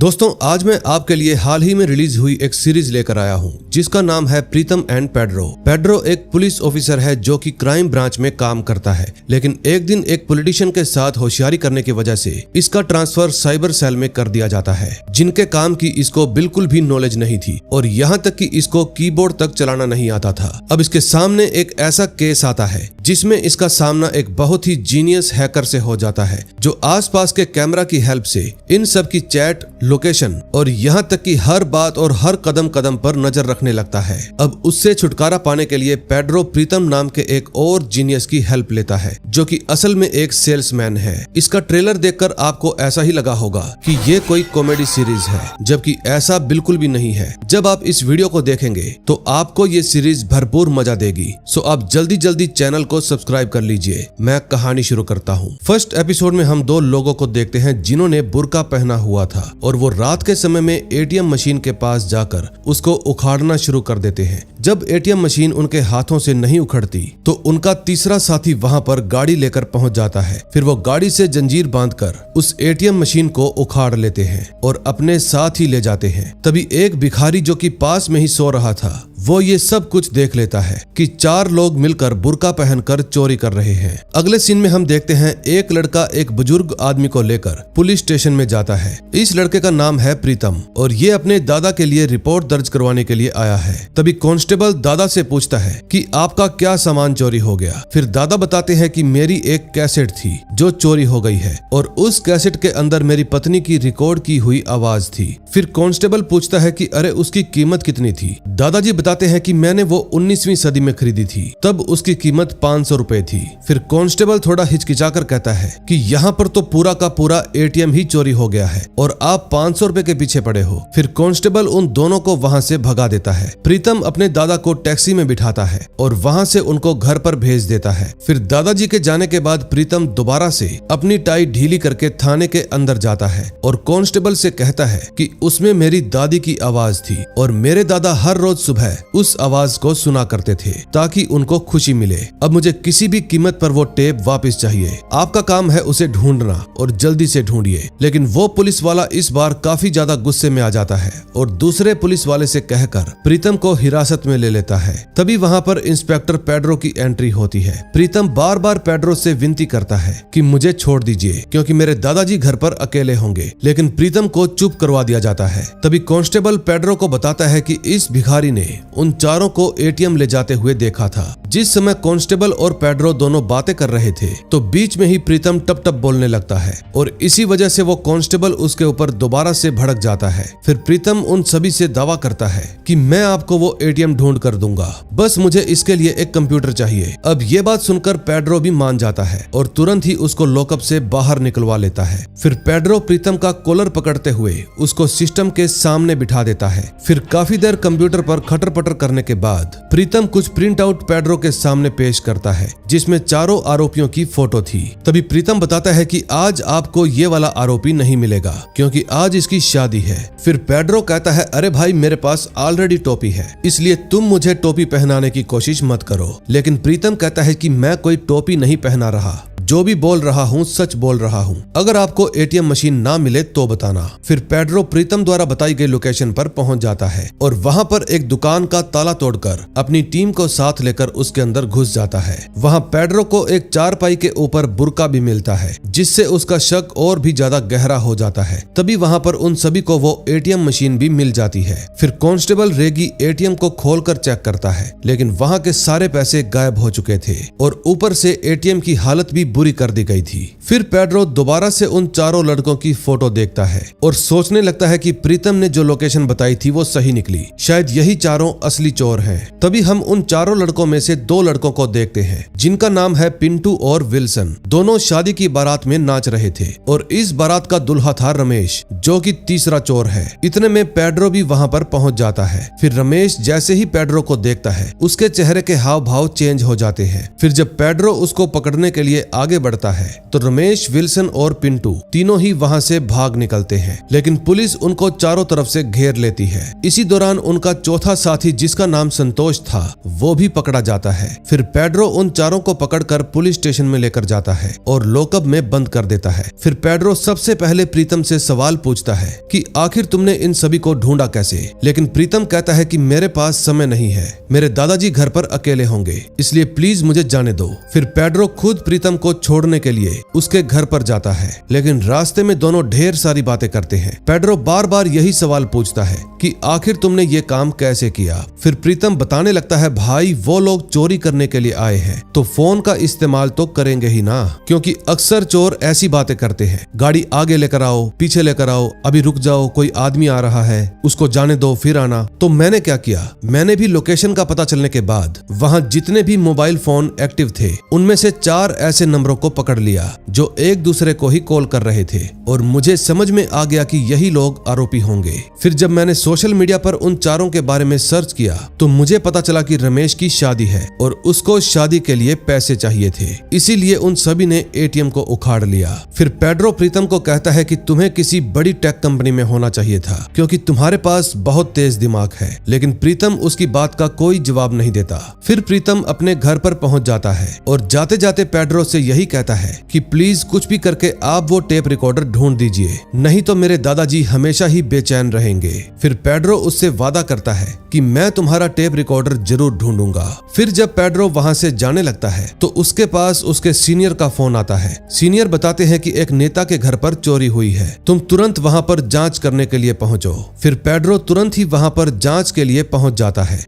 दोस्तों आज मैं आपके लिए हाल ही में रिलीज हुई एक सीरीज लेकर आया हूं जिसका नाम है प्रीतम एंड पेड्रो। पेड्रो एक पुलिस ऑफिसर है जो कि क्राइम ब्रांच में काम करता है, लेकिन एक दिन एक पॉलिटिशियन के साथ होशियारी करने की वजह से इसका ट्रांसफर साइबर सेल में कर दिया जाता है, जिनके काम की इसको बिल्कुल भी नॉलेज नहीं थी और यहाँ तक कि इसको कीबोर्ड तक चलाना नहीं आता था। अब इसके सामने एक ऐसा केस आता है जिसमें इसका सामना एक बहुत ही जीनियस हैकर से हो जाता है जो आसपास के कैमरा की हेल्प से इन सब की चैट, लोकेशन और यहाँ तक कि हर बात और हर कदम कदम पर नजर रखने लगता है। अब उससे छुटकारा पाने के लिए पेड्रो प्रीतम नाम के एक और जीनियस की हेल्प लेता है जो कि असल में एक सेल्समैन है। इसका ट्रेलर देखकर आपको ऐसा ही लगा होगा कि ये कोई कॉमेडी सीरीज है, जबकि ऐसा बिल्कुल भी नहीं है। जब आप इस वीडियो को देखेंगे तो आपको ये सीरीज भरपूर मजा देगी। सो आप जल्दी जल्दी चैनल को सब्सक्राइब कर लीजिए। मैं कहानी शुरू करता हूँ। फर्स्ट एपिसोड में हम दो लोगों को देखते हैं जिन्होंने बुर्का पहना हुआ था और वो रात के समय में एटीएम मशीन के पास जाकर उसको उखाड़ना शुरू कर देते हैं। जब एटीएम मशीन उनके हाथों से नहीं उखड़ती तो उनका तीसरा साथी वहां पर गाड़ी लेकर पहुंच जाता है। फिर वो गाड़ी से जंजीर बांधकर उस एटीएम मशीन को उखाड़ लेते हैं और अपने साथ ही ले जाते हैं। तभी एक भिखारी जो कि पास में ही सो रहा था वो ये सब कुछ देख लेता है कि चार लोग मिलकर बुर्का पहनकर चोरी कर रहे हैं। अगले सीन में हम देखते हैं एक लड़का एक बुजुर्ग आदमी को लेकर पुलिस स्टेशन में जाता है। इस लड़के का नाम है प्रीतम और ये अपने दादा के लिए रिपोर्ट दर्ज करवाने के लिए आया है। तभी कांस्टेबल दादा से पूछता है कि आपका क्या सामान चोरी हो गया। फिर दादा बताते हैं कि मेरी एक कैसेट थी जो चोरी हो गई है और उस कैसेट के अंदर मेरी पत्नी की रिकॉर्ड की हुई आवाज थी। फिर कांस्टेबल पूछता है कि अरे उसकी कीमत कितनी थी। दादाजी बताते हैं कि मैंने वो 19वीं सदी में खरीदी थी, तब उसकी कीमत 500 रुपए थी। फिर कांस्टेबल थोड़ा हिचकिचाकर कहता है कि यहाँ पर तो पूरा का पूरा एटीएम ही चोरी हो गया है और आप 500 रुपए के पीछे पड़े हो। फिर कांस्टेबल उन दोनों को वहाँ से भगा देता है। प्रीतम अपने दादा को टैक्सी में बिठाता है और वहाँ से उनको घर पर भेज देता है। फिर दादाजी के जाने के बाद प्रीतम दोबारा से अपनी टाई ढीली करके थाने के अंदर जाता है और कांस्टेबल से कहता है कि उसमें मेरी दादी की आवाज थी और मेरे दादा हर रोज सुबह उस आवाज को सुना करते थे ताकि उनको खुशी मिले। अब मुझे किसी भी कीमत पर वो टेप वापस चाहिए। आपका काम है उसे ढूंढना और जल्दी से ढूंढिए। लेकिन वो पुलिस वाला इस बार काफी ज्यादा गुस्से में आ जाता है और दूसरे पुलिस वाले से कहकर प्रीतम को हिरासत में ले लेता है। तभी वहाँ पर इंस्पेक्टर पेड्रो की एंट्री होती है। प्रीतम बार बार पेड्रो से विनती करता है कि मुझे छोड़ दीजिए क्योंकि मेरे दादाजी घर पर अकेले होंगे, लेकिन प्रीतम को चुप करवा दिया जाता है। तभी कांस्टेबल पेड्रो को बताता है कि इस भिखारी ने उन चारों को एटीएम ले जाते हुए देखा था। जिस समय कांस्टेबल और पेड्रो दोनों बातें कर रहे थे तो बीच में ही प्रीतम टप टप बोलने लगता है और इसी वजह से वो कांस्टेबल उसके ऊपर दोबारा से भड़क जाता है। फिर प्रीतम उन सभी से दावा करता है कि मैं आपको वो एटीएम ढूंढ कर दूंगा, बस मुझे इसके लिए एक कंप्यूटर चाहिए। अब ये बात सुनकर पेड्रो भी मान जाता है और तुरंत ही उसको लॉकअप से बाहर निकलवा लेता है। फिर पेड्रो प्रीतम का कॉलर पकड़ते हुए उसको सिस्टम के सामने बिठा देता है। फिर काफी देर कंप्यूटर पर खटर पटर करने के बाद प्रीतम कुछ प्रिंट आउट पेड्रो के सामने पेश करता है जिसमें चारों आरोपियों की फोटो थी। तभी प्रीतम बताता है कि आज आपको ये वाला आरोपी नहीं मिलेगा क्योंकि आज इसकी शादी है। फिर पेड्रो कहता है अरे भाई मेरे पास ऑलरेडी टोपी है, इसलिए तुम मुझे टोपी पहनाने की कोशिश मत करो। लेकिन प्रीतम कहता है कि मैं कोई टोपी नहीं पहना रहा, जो भी बोल रहा हूँ सच बोल रहा हूँ। अगर आपको एटीएम मशीन ना मिले तो बताना। फिर पेड्रो प्रीतम द्वारा बताई गई लोकेशन पर पहुंच जाता है और वहां पर एक दुकान का ताला तोड़कर अपनी टीम को साथ लेकर उसके अंदर घुस जाता है। वहां पेड्रो को एक चारपाई के ऊपर बुर्का भी मिलता है जिससे उसका शक और भी ज्यादा गहरा हो जाता है। तभी वहां पर उन सभी को वो एटीएम मशीन भी मिल जाती है। फिर कांस्टेबल रेगी एटीएम को खोलकर चेक करता है, लेकिन वहां के सारे पैसे गायब हो चुके थे और ऊपर से एटीएम की हालत भी बुरी कर दी गई थी। फिर पेड्रो दोबारा से उन चारों लड़कों की फोटो देखता है और सोचने लगता है कि प्रीतम ने जो लोकेशन बताई थी वो सही निकली, शायद यही चारों असली चोर हैं। तभी हम उन चारों लड़कों में से दो लड़कों को देखते हैं जिनका नाम है पिंटू और विल्सन। दोनों शादी की बारात में नाच रहे थे और इस बारात का दुल्हा था रमेश जो कि तीसरा चोर है। इतने में पेड्रो भी वहां पर पहुंच जाता है। फिर रमेश जैसे ही पेड्रो को देखता है उसके चेहरे के हाव भाव चेंज हो जाते हैं। फिर जब पेड्रो उसको पकड़ने के लिए आगे आगे बढ़ता है तो रमेश, विल्सन और पिंटू तीनों ही वहां से भाग निकलते हैं, लेकिन पुलिस उनको चारों तरफ से घेर लेती है। इसी दौरान उनका चौथा साथी जिसका नाम संतोष था वो भी पकड़ा जाता है। फिर पेड्रो उन चारों को पकड़कर पुलिस स्टेशन में लेकर जाता है और लॉकअप में बंद कर देता है। फिर पेड्रो सबसे पहले प्रीतम से सवाल पूछता है कि आखिर तुमने इन सभी को ढूंढा कैसे, लेकिन प्रीतम कहता है कि मेरे पास समय नहीं है, मेरे दादाजी घर पर अकेले होंगे, इसलिए प्लीज मुझे जाने दो। फिर पेड्रो खुद प्रीतम को छोड़ने के लिए उसके घर पर जाता है, लेकिन रास्ते में दोनों ढेर सारी बातें करते हैं। पेड्रो बार बार यही सवाल पूछता है कि आखिर तुमने ये काम कैसे किया। फिर प्रीतम बताने लगता है भाई वो लोग चोरी करने के लिए आए हैं तो फोन का इस्तेमाल तो करेंगे ही ना, क्योंकि अक्सर चोर ऐसी बातें करते हैं, गाड़ी आगे लेकर आओ, पीछे लेकर आओ, अभी रुक जाओ, कोई आदमी आ रहा है, उसको जाने दो फिर आना। तो मैंने क्या किया, मैंने भी लोकेशन का पता चलने के बाद वहां जितने भी मोबाइल फोन एक्टिव थे उनमें से 4 ऐसे नंबरों को पकड़ लिया जो एक दूसरे को ही कॉल कर रहे थे और मुझे समझ में आ गया कि यही लोग आरोपी होंगे। फिर जब मैंने सोशल मीडिया पर उन चारों के बारे में सर्च किया तो मुझे पता चला कि रमेश की शादी है और उसको शादी के लिए पैसे चाहिए थे, इसीलिए उन सभी ने एटीएम को उखाड़ लिया। फिर पेड्रो प्रीतम को कहता है कि तुम्हें किसी बड़ी टेक कंपनी में होना चाहिए था क्योंकि तुम्हारे पास बहुत तेज दिमाग है, लेकिन प्रीतम उसकी बात का कोई जवाब नहीं देता। फिर प्रीतम अपने घर पर पहुंच जाता है और जाते जाते पेड्रो से यही कहता है कि प्लीज कुछ भी करके आप वो टेप रिकॉर्डर ढूंढ दीजिए, नहीं तो मेरे दादाजी हमेशा ही बेचैन रहेंगे। फिर पेड्रो उससे वादा करता है कि मैं तुम्हारा टेप रिकॉर्डर जरूर ढूंढूंगा। फिर जब पेड्रो वहां से जाने लगता है तो उसके पास उसके सीनियर का फोन आता है। सीनियर बताते हैं कि एक नेता के घर पर चोरी हुई है, तुम तुरंत वहां पर जांच करने के लिए पहुंचो। फिर पेड्रो तुरंत ही वहां पर जांच के लिए पहुंच जाता है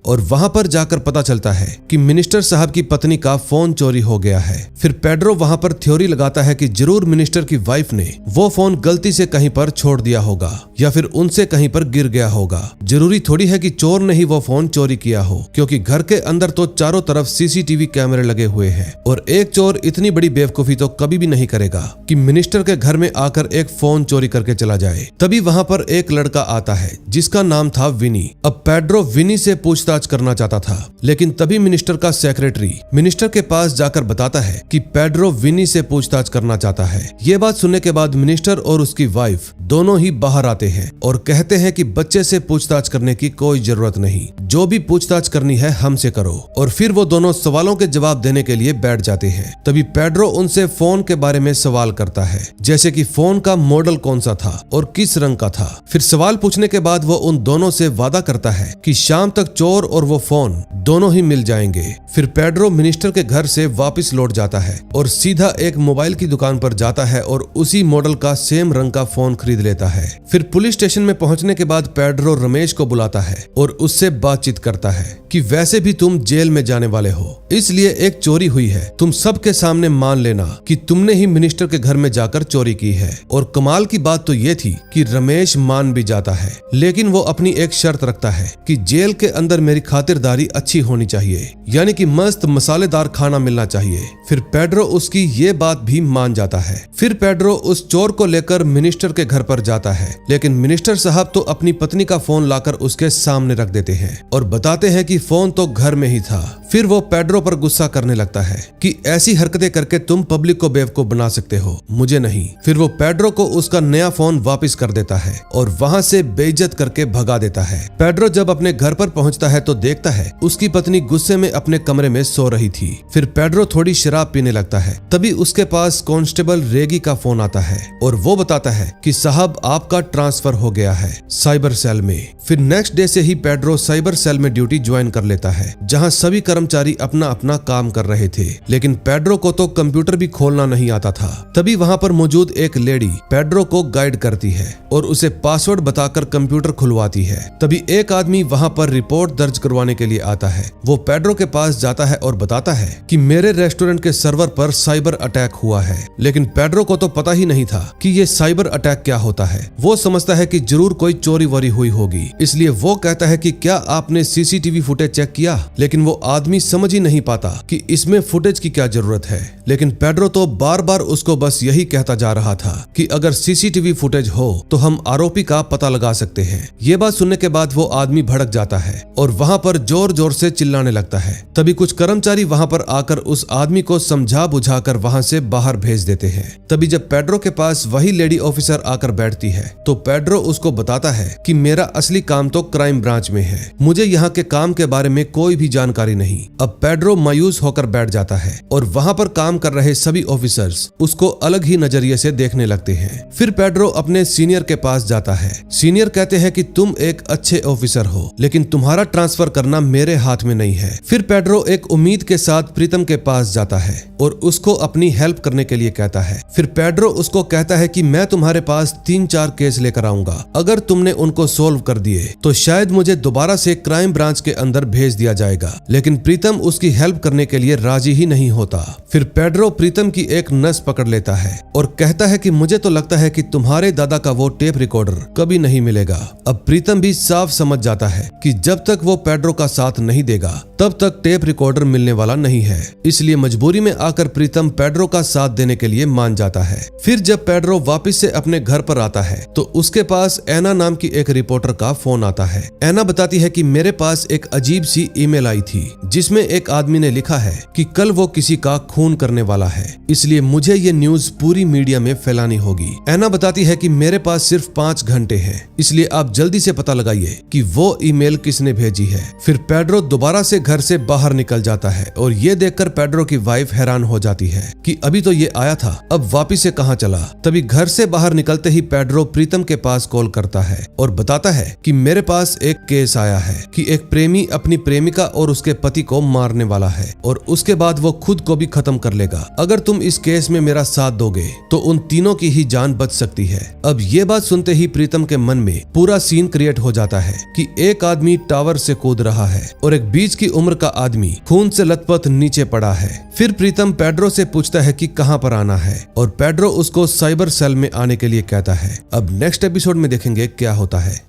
और वहां पर जाकर पता चलता है कि मिनिस्टर साहब की पत्नी का फोन चोरी हो गया है। फिर पेड्रो वहां पर थ्योरी लगाता है कि जरूर मिनिस्टर की वाइफ ने वो फोन गलती से कहीं पर छोड़ दिया होगा या फिर उनसे कहीं पर गिर गया होगा। जरूरी थोड़ी है कि चोर ने ही वो फोन चोरी किया हो, क्योंकि घर के अंदर तो चारों तरफ सीसीटीवी कैमरे लगे हुए हैं और एक चोर इतनी बड़ी बेवकूफी तो कभी भी नहीं करेगा कि मिनिस्टर के घर में आकर एक फोन चोरी करके चला जाए। तभी वहां पर एक लड़का आता है जिसका नाम था विनी। अब पेड्रो विनी से पूछताछ करना चाहता था, लेकिन तभी मिनिस्टर का सेक्रेटरी मिनिस्टर के पास जाकर बताता है कि पेड्रो विनी से पूछताछ करना चाहता है। ये बात सुनने के बाद मिनिस्टर और उसकी वाइफ दोनों ही बाहर आते हैं और कहते हैं कि बच्चे से पूछताछ करने की कोई जरूरत नहीं, जो भी पूछताछ करनी है हमसे करो। और फिर वो दोनों सवालों के जवाब देने के लिए बैठ जाते हैं। तभी पेड्रो उनसे फोन के बारे में सवाल करता है, जैसे कि फोन का मॉडल कौन सा था और किस रंग का था। फिर सवाल पूछने के बाद वो उन दोनों से वादा करता है कि शाम तक चोर और वो फोन दोनों ही मिल जाएंगे। फिर पेड्रो मिनिस्टर के घर से वापस लौट जाता है और सीधा एक मोबाइल की दुकान पर जाता है और उसी मॉडल का सेम रंग का फोन खरीद लेता है। फिर पुलिस स्टेशन में पहुंचने के बाद पेड्रो रमेश को बुलाता है और उससे बातचीत करता है कि वैसे भी तुम जेल में जाने वाले हो, इसलिए एक चोरी हुई है, तुम सबके सामने मान लेना कि तुमने ही मिनिस्टर के घर में जाकर चोरी की है। और कमाल की बात तो ये थी कि रमेश मान भी जाता है, लेकिन वो अपनी एक शर्त रखता है कि जेल के अंदर मेरी खातिरदारी अच्छी होनी चाहिए, यानी कि मस्त मसालेदार खाना मिलना चाहिए। फिर पेड्रो उसकी ये बात भी मान जाता है। फिर पेड्रो उस चोर को लेकर मिनिस्टर के घर पर जाता है, लेकिन मिनिस्टर साहब तो अपनी पत्नी का फोन लाकर उसके सामने रख देते हैं और बताते हैं कि फोन तो घर में ही था। फिर वो पेड्रो पर गुस्सा करने लगता है कि ऐसी हरकतें करके तुम पब्लिक को बेवकूफ बना सकते हो, मुझे नहीं। फिर वो पेड्रो को उसका नया फोन वापस कर देता है और वहां से बेइज्जत करके भगा देता है। पेड्रो जब अपने घर पर पहुंचता है तो देखता है उसकी पत्नी गुस्से में अपने कमरे में सो रही थी। फिर पेड्रो थोड़ी शराब पीने लगता है। तभी उसके पास कांस्टेबल रेगी का फोन आता है और वो बताता है कि साहब आपका ट्रांसफर हो गया है साइबर सेल में। फिर नेक्स्ट डे से ही पेड्रो साइबर सेल में ड्यूटी ज्वाइन कर लेता है, जहां सभी कर्मचारी अपना अपना काम कर रहे थे, लेकिन पेड्रो को तो कंप्यूटर भी खोलना नहीं आता था। तभी वहां पर मौजूद एक लेडी पेड्रो को गाइड करती है और उसे पासवर्ड बताकर कंप्यूटर खुलवाती है। तभी एक आदमी वहां पर रिपोर्ट दर्ज करवाने के लिए आता है। वो पेड्रो के पास जाता है और बताता है कि मेरे रेस्टोरेंट के सर्वर पर साइबर अटैक हुआ है, लेकिन पेड्रो को तो पता ही नहीं था कि ये साइबर अटैक क्या होता है। वो समझता सोचता है कि जरूर कोई चोरी वोरी हुई होगी, इसलिए वो कहता है कि क्या आपने सीसीटीवी फुटेज चेक किया, लेकिन वो आदमी समझ ही नहीं पाता कि इसमें फुटेज की क्या जरूरत है। लेकिन पेड्रो तो बार बार उसको बस यही कहता जा रहा था कि अगर सीसीटीवी फुटेज हो तो हम आरोपी का पता लगा सकते हैं। ये बात सुनने के बाद वो आदमी भड़क जाता है और वहाँ पर जोर जोर से चिल्लाने लगता है। तभी कुछ कर्मचारी वहाँ पर आकर उस आदमी को समझा बुझाकर वहाँ से बाहर भेज देते हैं। तभी जब पेड्रो के पास वही लेडी ऑफिसर आकर बैठती है तो पेड्रो उसको बताता है कि मेरा असली काम तो क्राइम ब्रांच में है, मुझे यहाँ के काम के बारे में कोई भी जानकारी नहीं। अब पेड्रो मायूस होकर बैठ जाता है और वहाँ पर काम कर रहे सभी ऑफिसर्स उसको अलग ही नजरिए से देखने लगते हैं। फिर पेड्रो अपने सीनियर के पास जाता है। सीनियर कहते हैं कि तुम एक अच्छे ऑफिसर हो, लेकिन तुम्हारा ट्रांसफर करना मेरे हाथ में नहीं है। फिर पेड्रो एक उम्मीद के साथ प्रीतम के पास जाता है और उसको अपनी हेल्प करने के लिए कहता है। फिर पेड्रो उसको कहता है कि मैं तुम्हारे पास 3-4 केस लेकर आऊंगा, अगर तुमने उनको सोल्व कर दिए तो शायद मुझे दोबारा से क्राइम ब्रांच के अंदर भेज दिया जाएगा। लेकिन प्रीतम उसकी हेल्प करने के लिए राजी ही नहीं होता। फिर पेड्रो प्रीतम की एक नस पकड़ लेता है और कहता है कि मुझे तो लगता है कि तुम्हारे दादा का वो टेप रिकॉर्डर कभी नहीं मिलेगा। अब प्रीतम भी साफ समझ जाता है कि जब तक वो पेड्रो का साथ नहीं देगा तब तक टेप रिकॉर्डर मिलने वाला नहीं है, इसलिए मजबूरी में आकर प्रीतम पेड्रो का साथ देने के लिए मान जाता है। फिर जब पेड्रो वापस से अपने घर पर आता है तो उसके पास एना नाम की एक रिपोर्टर का फोन आता है। एना बताती है कि मेरे पास एक अजीब सी ईमेल आई थी जिसमें एक आदमी ने लिखा है कि कल वो किसी का खून करने वाला है, इसलिए मुझे ये न्यूज पूरी मीडिया में फैलानी होगी। एना बताती है कि मेरे पास सिर्फ 5 घंटे हैं, इसलिए आप जल्दी से पता लगाइए कि वो ईमेल किसने भेजी है। फिर पेड्रो दोबारा से घर से बाहर निकल जाता है और ये देखकर पेड्रो की वाइफ हैरान हो जाती है कि अभी तो ये आया था, अब वापिस से कहाँ चला। तभी घर से बाहर निकलते ही पेड्रो प्रीतम के पास कॉल करता है और बताता है कि मेरे पास एक केस आया है कि एक प्रेमी अपनी प्रेमिका और उसके पति को मारने वाला है और उसके बाद वो खुद को भी खत्म कर लेगा। अगर तुम इस केस में मेरा साथ दोगे तो उन तीनों की ही जान बच सकती है। अब ये बात सुनते ही प्रीतम के मन में पूरा सीन क्रिएट हो जाता है कि एक आदमी टावर से कूद रहा है और एक 20 की उम्र का आदमी खून से लथपथ नीचे पड़ा है। फिर प्रीतम पेड्रो से पूछता है कि कहां पर आना है और पेड्रो उसको साइबर सेल में आने के लिए कहता है। अब नेक्स्ट एपिसोड में देखेंगे क्या होता है।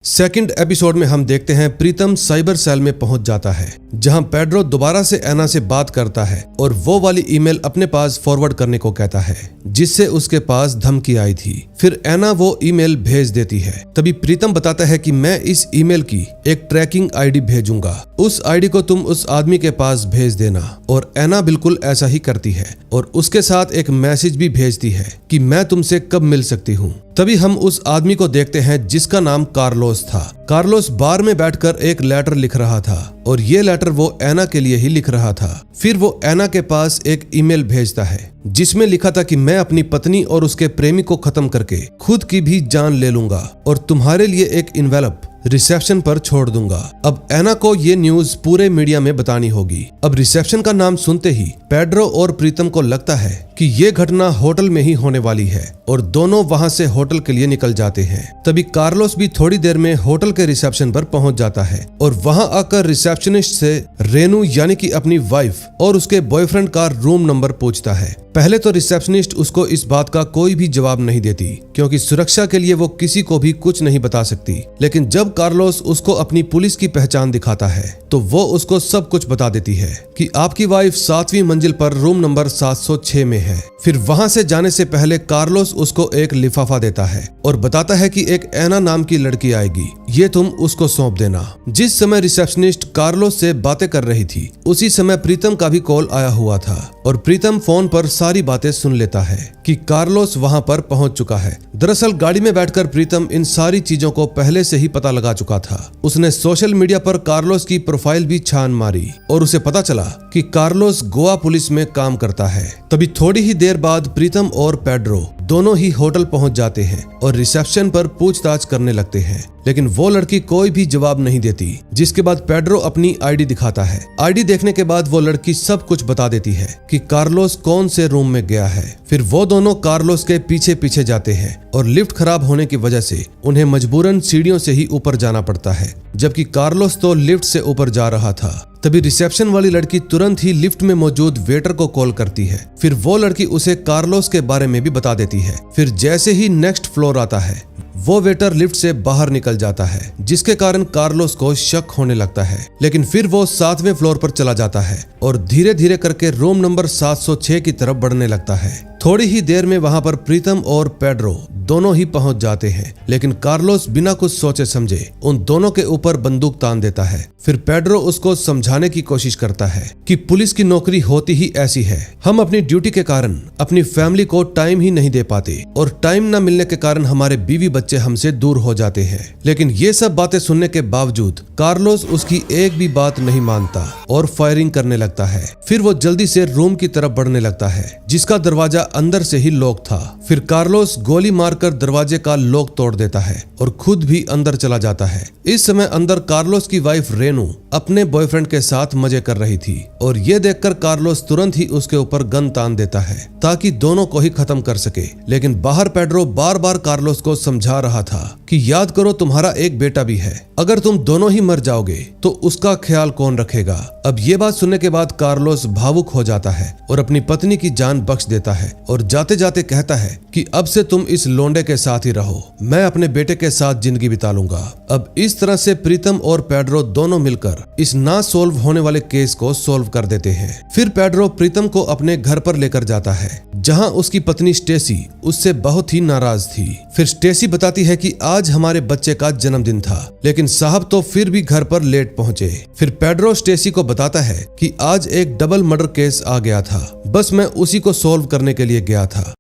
सेकंड एपिसोड में हम देखते हैं प्रीतम साइबर सेल में पहुंच जाता है जहां पेड्रो दोबारा से एना से बात करता है और वो वाली ईमेल अपने पास फॉरवर्ड करने को कहता है जिससे उसके पास धमकी आई थी। फिर एना वो ईमेल भेज देती है। तभी प्रीतम बताता है कि मैं इस ईमेल की एक ट्रैकिंग आईडी भेजूंगा, उस आईडी को तुम उस आदमी के पास भेज देना। और एना बिल्कुल ऐसा ही करती है और उसके साथ एक मैसेज भी भेजती है कि मैं तुमसे कब मिल सकती हूँ। तभी हम उस आदमी को देखते हैं जिसका नाम कार्लोस था। कार्लोस बार में बैठकर एक लेटर लिख रहा था और ये लेटर वो एना के लिए ही लिख रहा था। फिर वो एना के पास एक ईमेल भेजता है जिसमें लिखा था कि मैं अपनी पत्नी और उसके प्रेमी को खत्म करके खुद की भी जान ले लूंगा और तुम्हारे लिए एक इन्वेलप रिसेप्शन पर छोड़ दूंगा। अब एना को ये न्यूज पूरे मीडिया में बतानी होगी। अब रिसेप्शन का नाम सुनते ही पेड्रो और प्रीतम को लगता है कि ये घटना होटल में ही होने वाली है और दोनों वहां से होटल के लिए निकल जाते हैं। तभी कार्लोस भी थोड़ी देर में होटल के रिसेप्शन पर पहुंच जाता है और वहां आकर रिसेप्शनिस्ट से रेनू यानी कि अपनी वाइफ और उसके बॉयफ्रेंड का रूम नंबर पूछता है। पहले तो रिसेप्शनिस्ट उसको इस बात का कोई भी जवाब नहीं देती क्योंकि सुरक्षा के लिए वो किसी को भी कुछ नहीं बता सकती। लेकिन जब कार्लोस उसको अपनी पुलिस की पहचान दिखाता है तो वो उसको सब कुछ बता देती है कि आपकी वाइफ 7वीं मंजिल पर रूम नंबर 706 में है। फिर वहां से जाने से पहले कार्लोस उसको एक लिफाफा देता है और बताता है कि एक एना नाम की लड़की आएगी, ये तुम उसको सौंप देना। जिस समय रिसेप्शनिस्ट कार्लोस से बातें कर रही थी उसी समय प्रीतम का भी कॉल आया हुआ था और प्रीतम फोन पर सारी बातें सुन लेता है कि कार्लोस वहां पर पहुंच चुका है। दरअसल गाड़ी में बैठकर प्रीतम इन सारी चीजों को पहले से ही पता लगा चुका था। उसने सोशल मीडिया पर कार्लोस की प्रोफाइल भी छान मारी और उसे पता चला कि कार्लोस गोवा पुलिस में काम करता है। तभी थोड़ी ही देर बाद प्रीतम और पेड्रो दोनों ही होटल पहुंच जाते हैं और रिसेप्शन पर पूछताछ करने लगते हैं, लेकिन वो लड़की कोई भी जवाब नहीं देती। जिसके बाद पेड्रो अपनी आईडी दिखाता है। आईडी देखने के बाद वो लड़की सब कुछ बता देती है कि कार्लोस कौन से रूम में गया है। फिर वो दोनों कार्लोस के पीछे पीछे जाते हैं और लिफ्ट खराब होने की वजह से उन्हें मजबूरन सीढ़ियों से ही ऊपर जाना पड़ता है, जबकि कार्लोस तो लिफ्ट से ऊपर जा रहा था। तभी रिसेप्शन वाली लड़की तुरंत ही लिफ्ट में मौजूद वेटर को कॉल करती है। फिर वो लड़की उसे कार्लोस के बारे में भी बता देती है। फिर जैसे ही नेक्स्ट फ्लोर आता है, वो वेटर लिफ्ट से बाहर निकल जाता है, जिसके कारण कार्लोस को शक होने लगता है। लेकिन फिर वो 7वें फ्लोर पर चला जाता है और धीरे धीरे करके रूम नंबर 706 की तरफ बढ़ने लगता है। थोड़ी ही देर में वहां पर प्रीतम और पेड्रो दोनों ही पहुंच जाते हैं, लेकिन कार्लोस बिना कुछ सोचे समझे उन दोनों के ऊपर बंदूक तान देता है। फिर पेड्रो उसको समझाने की कोशिश करता है कि पुलिस की नौकरी होती ही ऐसी है, हम अपनी ड्यूटी के कारण अपनी फैमिली को टाइम ही नहीं दे पाते और टाइम न मिलने के कारण हमारे बीवी बच्चे हमसे दूर हो जाते हैं। लेकिन ये सब बातें सुनने के बावजूद कार्लोस उसकी एक भी बात नहीं मानता और फायरिंग करने लगता है। फिर वो जल्दी से रूम की तरफ बढ़ने लगता है, जिसका दरवाजा अंदर से ही लॉक था। फिर कार्लोस गोली मारकर दरवाजे का लॉक तोड़ देता है और खुद भी अंदर चला जाता है। इस समय अंदर कार्लोस की वाइफ रेनू अपने बॉयफ्रेंड के साथ मजे कर रही थी और ये देखकर कार्लोस तुरंत ही उसके ऊपर गन तान देता है ताकि दोनों को ही खत्म कर सके। लेकिन बाहर पेड्रो बार बार कार्लोस को समझा रहा था कि याद करो, तुम्हारा एक बेटा भी है, अगर तुम दोनों ही मर जाओगे तो उसका ख्याल कौन रखेगा। अब ये बात सुनने के बाद कार्लोस भावुक हो जाता है और अपनी पत्नी की जान बख्श देता है और जाते जाते कहता है कि अब से तुम इस लोंडे के साथ ही रहो, मैं अपने बेटे के साथ जिंदगी बिता लूंगा। अब इस तरह से प्रीतम और पेड्रो दोनों मिलकर इस ना सोल्व होने वाले केस को सोल्व कर देते हैं। फिर पेड्रो प्रीतम को अपने घर पर लेकर जाता है, जहां उसकी पत्नी स्टेसी उससे बहुत ही नाराज थी। फिर स्टेसी बताती है कि आज हमारे बच्चे का जन्मदिन था, लेकिन साहब तो फिर भी घर पर लेट पहुंचे। फिर पेड्रो स्टेसी को बताता है कि आज एक डबल मर्डर केस आ गया था, बस मैं उसी को सोल्व करने के लिए गया था।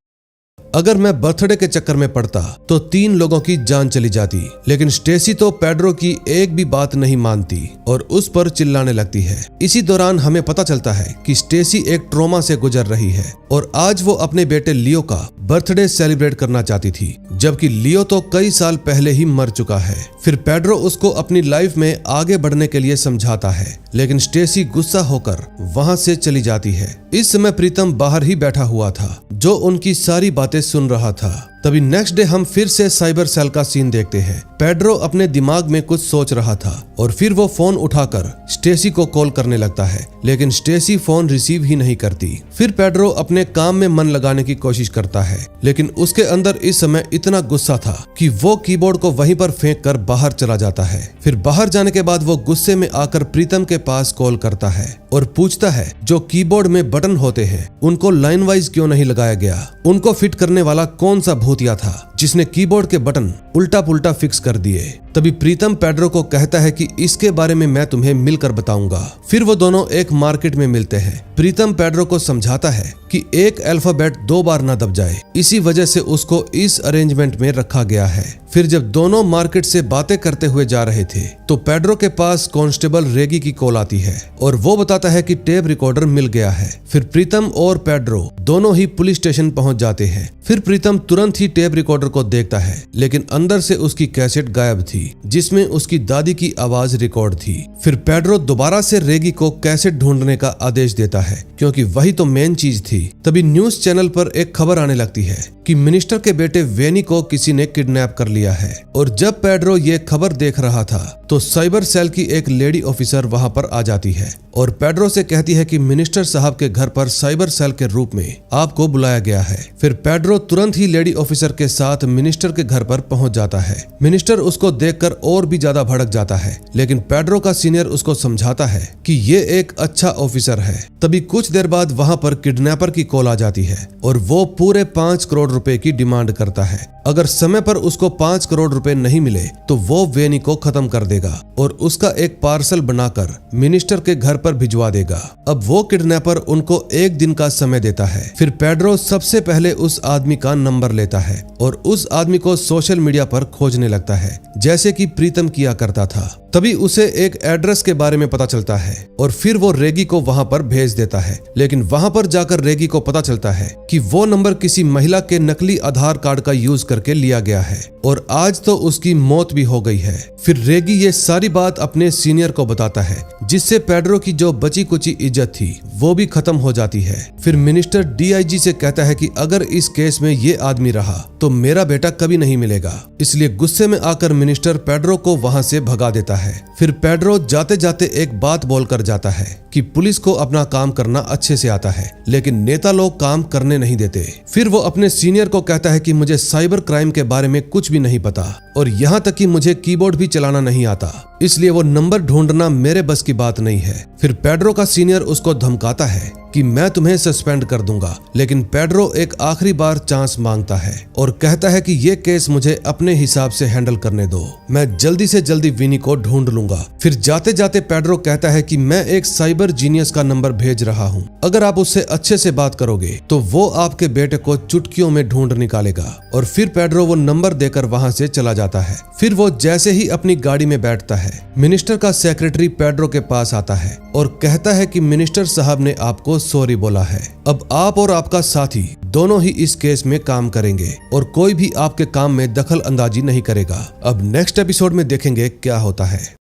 अगर मैं बर्थडे के चक्कर में पड़ता तो 3 लोगों की जान चली जाती। लेकिन स्टेसी तो पेड्रो की एक भी बात नहीं मानती और उस पर चिल्लाने लगती है। इसी दौरान हमें पता चलता है कि स्टेसी एक ट्रॉमा से गुजर रही है और आज वो अपने बेटे लियो का बर्थडे सेलिब्रेट करना चाहती थी, जबकि लियो तो कई साल पहले ही मर चुका है। फिर पेड्रो उसको अपनी लाइफ में आगे बढ़ने के लिए समझाता है, लेकिन स्टेसी गुस्सा होकर वहां से चली जाती है। इस समय प्रीतम बाहर ही बैठा हुआ था, जो उनकी सारी बातें सुन रहा था। तभी नेक्स्ट डे हम फिर से साइबर सेल का सीन देखते हैं। पेड्रो अपने दिमाग में कुछ सोच रहा था और फिर वो फोन उठाकर स्टेसी को कॉल करने लगता है, लेकिन स्टेसी फोन रिसीव ही नहीं करती। फिर पेड्रो अपने काम में मन लगाने की कोशिश करता है, लेकिन उसके अंदर इस समय इतना गुस्सा था कि वो कीबोर्ड को वहीं पर फेंक कर बाहर चला जाता है। फिर बाहर जाने के बाद वो गुस्से में आकर प्रीतम के पास कॉल करता है और पूछता है जो कीबोर्ड में बटन होते हैं उनको लाइन वाइज क्यों नहीं लगाया गया, उनको फिट करने वाला कौन सा भूतिया था जिसने कीबोर्ड के बटन उल्टा पुल्टा फिक्स कर दिए। तभी प्रीतम पेड्रो को कहता है कि इसके बारे में मैं तुम्हें मिलकर बताऊंगा। फिर वो दोनों एक मार्केट में मिलते हैं। प्रीतम पेड्रो को समझाता है कि एक अल्फाबेट 2 बार ना दब जाए, इसी वजह से उसको इस अरेंजमेंट में रखा गया है। फिर जब दोनों मार्केट से बातें करते हुए जा रहे थे तो पेड्रो के पास कांस्टेबल रेगी की कॉल आती है और वो बताता है कि टेप रिकॉर्डर मिल गया है। फिर प्रीतम और पेड्रो दोनों ही पुलिस स्टेशन पहुंच जाते हैं। फिर प्रीतम तुरंत ही टेप रिकॉर्डर को देखता है, लेकिन अंदर से उसकी कैसेट गायब थी जिसमें उसकी दादी की आवाज रिकॉर्ड थी। फिर पेड्रो दोबारा से रेगी को कैसेट ढूंढने का आदेश देता है, क्योंकि वही तो मेन चीज थी। तभी न्यूज चैनल पर एक खबर आने लगती है कि मिनिस्टर के बेटे वेनी को किसी ने किडनैप कर लिया है। और जब पेड्रो ये खबर देख रहा था तो साइबर सेल की एक लेडी ऑफिसर वहां पर आ जाती है और पेड्रो से कहती है कि मिनिस्टर साहब के घर पर साइबर सेल के रूप में आपको बुलाया गया है। फिर पेड्रो तुरंत ही लेडी ऑफिसर के साथ मिनिस्टर के घर पर पहुंच जाता है। मिनिस्टर उसको देखकर और भी ज्यादा भड़क जाता है, लेकिन पेड्रो का सीनियर उसको समझाता है कि ये एक अच्छा ऑफिसर है। तभी कुछ देर बाद वहां पर किडनैपर की कॉल आ जाती है और वो पूरे 5 करोड़ रुपए की डिमांड करता है। अगर समय पर उसको 5 करोड़ रुपए नहीं मिले तो वो वेनी को खत्म कर देगा और उसका एक पार्सल बनाकर मिनिस्टर के घर पर भिजवा देगा। अब वो किडनैपर उनको 1 दिन का समय देता है। फिर पेड्रो सबसे पहले उस आदमी का नंबर लेता है और उस आदमी को सोशल मीडिया पर खोजने लगता है, जैसे कि प्रीतम किया करता था। तभी उसे एक एड्रेस के बारे में पता चलता है और फिर वो रेगी को वहां पर भेज देता है। लेकिन वहां पर जाकर रेगी को पता चलता है कि वो नंबर किसी महिला के नकली आधार कार्ड का यूज करके लिया गया है और आज तो उसकी मौत भी हो गई है। फिर रेगी ये सारी बात अपने सीनियर को बताता है, जिससे पेड्रो की जो बची कुची इज्जत थी वो भी खत्म हो जाती है। फिर मिनिस्टर डीआईजी से कहता है कि अगर इस केस में ये आदमी रहा तो मेरा बेटा कभी नहीं मिलेगा। इसलिए गुस्से में आकर मिनिस्टर पेड्रो को वहां से भगा देता है है। फिर पेड्रो जाते जाते एक बात बोलकर जाता है कि पुलिस को अपना काम करना अच्छे से आता है, लेकिन नेता लोग काम करने नहीं देते। फिर वो अपने सीनियर को कहता है कि मुझे साइबर क्राइम के बारे में कुछ भी नहीं पता और यहाँ तक कि मुझे कीबोर्ड भी चलाना नहीं आता, इसलिए वो नंबर ढूंढना मेरे बस की बात नहीं है। फिर पेड्रो का सीनियर उसको धमकाता है कि मैं तुम्हें सस्पेंड कर दूंगा, लेकिन पेड्रो एक आखिरी बार चांस मांगता है और कहता है कि ये केस मुझे अपने हिसाब से हैंडल करने दो, मैं जल्दी से जल्दी विनी को ढूंढ लूंगा। फिर जाते जाते पेड्रो कहता है कि मैं एक साइबर जीनियस का नंबर भेज रहा हूँ, अगर आप उससे अच्छे से बात करोगे तो वो आपके बेटे को चुटकियों में ढूंढ निकालेगा। और फिर पेड्रो वो नंबर देकर वहाँ से चला जाता है। फिर वो जैसे ही अपनी गाड़ी में बैठता है, मिनिस्टर का सेक्रेटरी पेड्रो के पास आता है और कहता है कि मिनिस्टर साहब ने आपको सॉरी बोला है, अब आप और आपका साथी दोनों ही इस केस में काम करेंगे और कोई भी आपके काम में दखल अंदाजी नहीं करेगा। अब नेक्स्ट एपिसोड में देखेंगे क्या होता है।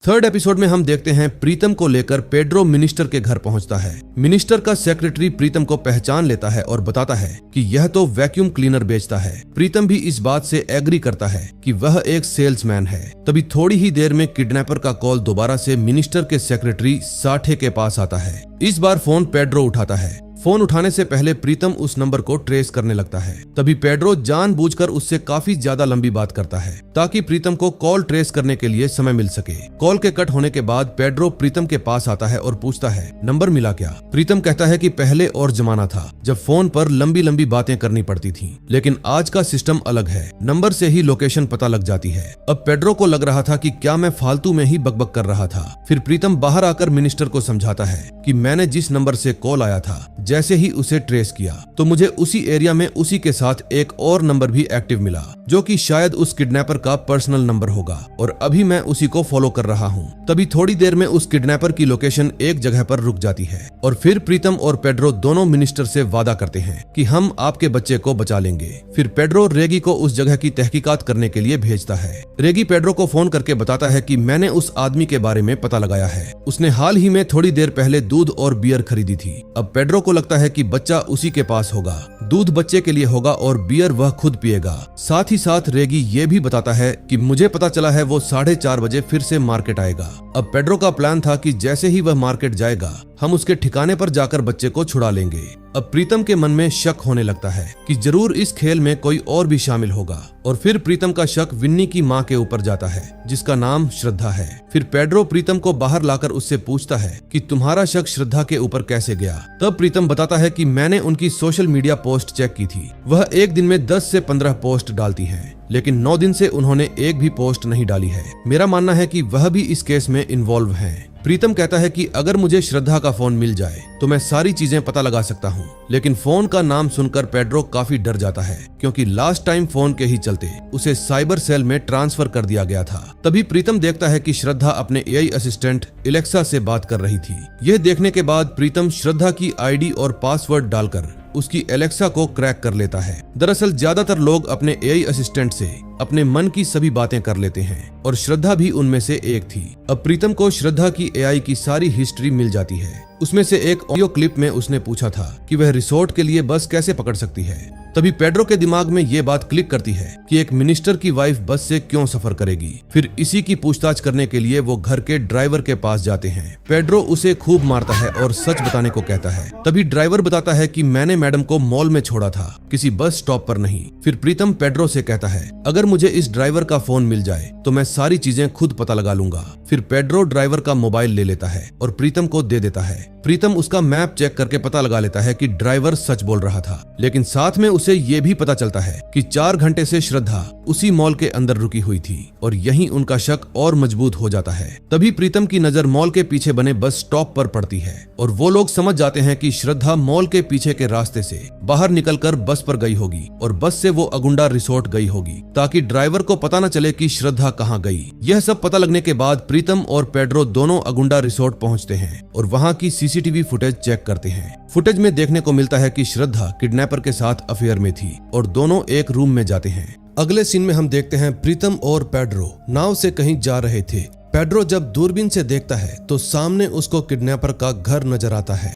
थर्ड एपिसोड में हम देखते हैं प्रीतम को लेकर पेड्रो मिनिस्टर के घर पहुंचता है। मिनिस्टर का सेक्रेटरी प्रीतम को पहचान लेता है और बताता है कि यह तो वैक्यूम क्लीनर बेचता है। प्रीतम भी इस बात से एग्री करता है कि वह एक सेल्समैन है। तभी थोड़ी ही देर में किडनैपर का कॉल दोबारा से मिनिस्टर के सेक्रेटरी साठे के पास आता है। इस बार फोन पेड्रो उठाता है। फोन उठाने से पहले प्रीतम उस नंबर को ट्रेस करने लगता है। तभी पेड्रो जानबूझकर उससे काफी ज्यादा लंबी बात करता है ताकि प्रीतम को कॉल ट्रेस करने के लिए समय मिल सके। कॉल के कट होने के बाद पेड्रो प्रीतम के पास आता है और पूछता है नंबर मिला क्या। प्रीतम कहता है कि पहले और जमाना था जब फोन पर लंबी लंबी बातें करनी पड़ती थी, लेकिन आज का सिस्टम अलग है, नंबर से ही लोकेशन पता लग जाती है। अब पेड्रो को लग रहा था कि क्या मैं फालतू में ही बकबक कर रहा था। फिर प्रीतम बाहर आकर मिनिस्टर को समझाता है कि मैंने जिस नंबर से कॉल आया था, जैसे ही उसे ट्रेस किया तो मुझे उसी एरिया में उसी के साथ एक और नंबर भी एक्टिव मिला, जो कि शायद उस किडनैपर का पर्सनल नंबर होगा और अभी मैं उसी को फॉलो कर रहा हूँ। तभी थोड़ी देर में उस किडनैपर की लोकेशन एक जगह पर रुक जाती है और फिर प्रीतम और पेड्रो दोनों मिनिस्टर से वादा करते हैं कि हम आपके बच्चे को बचा लेंगे। फिर पेड्रो रेगी को उस जगह की तहकीकात करने के लिए भेजता है। रेगी पेड्रो को फोन करके बताता है कि मैंने उस आदमी के बारे में पता लगाया है, उसने हाल ही में थोड़ी देर पहले दूध और बियर खरीदी थी। अब पेड्रो को लगता है कि बच्चा उसी के पास होगा, दूध बच्चे के लिए होगा और बियर वह खुद पिएगा। साथ ही साथ रेगी ये भी बताता है कि मुझे पता चला है वो 4:30 बजे फिर से मार्केट आएगा। अब पेड्रो का प्लान था कि जैसे ही वह मार्केट जाएगा हम उसके ठिकाने पर जाकर बच्चे को छुड़ा लेंगे। अब प्रीतम के मन में शक होने लगता है कि जरूर इस खेल में कोई और भी शामिल होगा और फिर प्रीतम का शक विन्नी की मां के ऊपर जाता है जिसका नाम श्रद्धा है। फिर पेड्रो प्रीतम को बाहर लाकर उससे पूछता है कि तुम्हारा शक श्रद्धा के ऊपर कैसे गया। तब प्रीतम बताता है कि मैंने उनकी सोशल मीडिया पोस्ट चेक की थी, वह एक दिन में 10 से 15 पोस्ट डालती हैं, लेकिन 9 दिन से उन्होंने एक भी पोस्ट नहीं डाली है। मेरा मानना है कि वह भी इस केस में इन्वॉल्व हैं। प्रीतम कहता है कि अगर मुझे श्रद्धा का फोन मिल जाए तो मैं सारी चीजें पता लगा सकता हूँ, लेकिन फोन का नाम सुनकर पेड्रो काफी डर जाता है क्योंकि लास्ट टाइम फोन के ही चलते उसे साइबर सेल में ट्रांसफर कर दिया गया था। तभी प्रीतम देखता है कि श्रद्धा अपने एआई असिस्टेंट एलेक्सा से बात कर रही थी। यह देखने के बाद प्रीतम श्रद्धा की आईडी और पासवर्ड डालकर उसकी एलेक्सा को क्रैक कर लेता है। दरअसल ज्यादातर लोग अपने एआई असिस्टेंट से अपने मन की सभी बातें कर लेते हैं और श्रद्धा भी उनमें से एक थी। अब प्रीतम को श्रद्धा की एआई की सारी हिस्ट्री मिल जाती है। उसमें से एक ऑडियो क्लिप में उसने पूछा था कि वह रिसोर्ट के लिए बस कैसे पकड़ सकती है। तभी पेड्रो के दिमाग में ये बात क्लिक करती है कि एक मिनिस्टर की वाइफ बस से क्यों सफर करेगी। फिर इसी की पूछताछ करने के लिए वो घर के ड्राइवर के पास जाते हैं। पेड्रो उसे खूब मारता है और सच बताने को कहता है। तभी ड्राइवर बताता है कि मैंने मैडम को मॉल में छोड़ा था, किसी बस स्टॉप पर नहीं। फिर प्रीतम पेड्रो से कहता है अगर मुझे इस ड्राइवर का फोन मिल जाए तो मैं सारी चीजें खुद पता लगा लूंगा। फिर पेड्रो ड्राइवर का मोबाइल ले लेता है और प्रीतम को दे देता है। प्रीतम उसका मैप चेक करके पता लगा लेता है कि ड्राइवर सच बोल रहा था, लेकिन साथ में उसे ये भी पता चलता है कि 4 घंटे से श्रद्धा उसी मॉल के अंदर रुकी हुई थी और यहीं उनका शक और मजबूत हो जाता है। तभी प्रीतम की नजर मॉल के पीछे बने बस स्टॉप पर पड़ती है और वो लोग समझ जाते हैं कि श्रद्धा मॉल के पीछे के रास्ते से बाहर निकलकर बस पर गई होगी और बस से वो अगुंडा रिसोर्ट गई होगी ताकि ड्राइवर को पता न चले कि श्रद्धा कहाँ गई। यह सब पता लगने के बाद प्रीतम और पेड्रो दोनों अगुंडा रिसोर्ट पहुंचते हैं और वहां की सीसीटीवी फुटेज चेक करते हैं। फुटेज में देखने को मिलता है कि श्रद्धा किडनैपर के साथ अफेयर में थी और दोनों एक रूम में जाते हैं। अगले सीन में हम देखते हैं प्रीतम और पेड्रो नाव से कहीं जा रहे थे। पेड्रो जब दूरबीन से देखता है तो सामने उसको किडनैपर का घर नजर आता है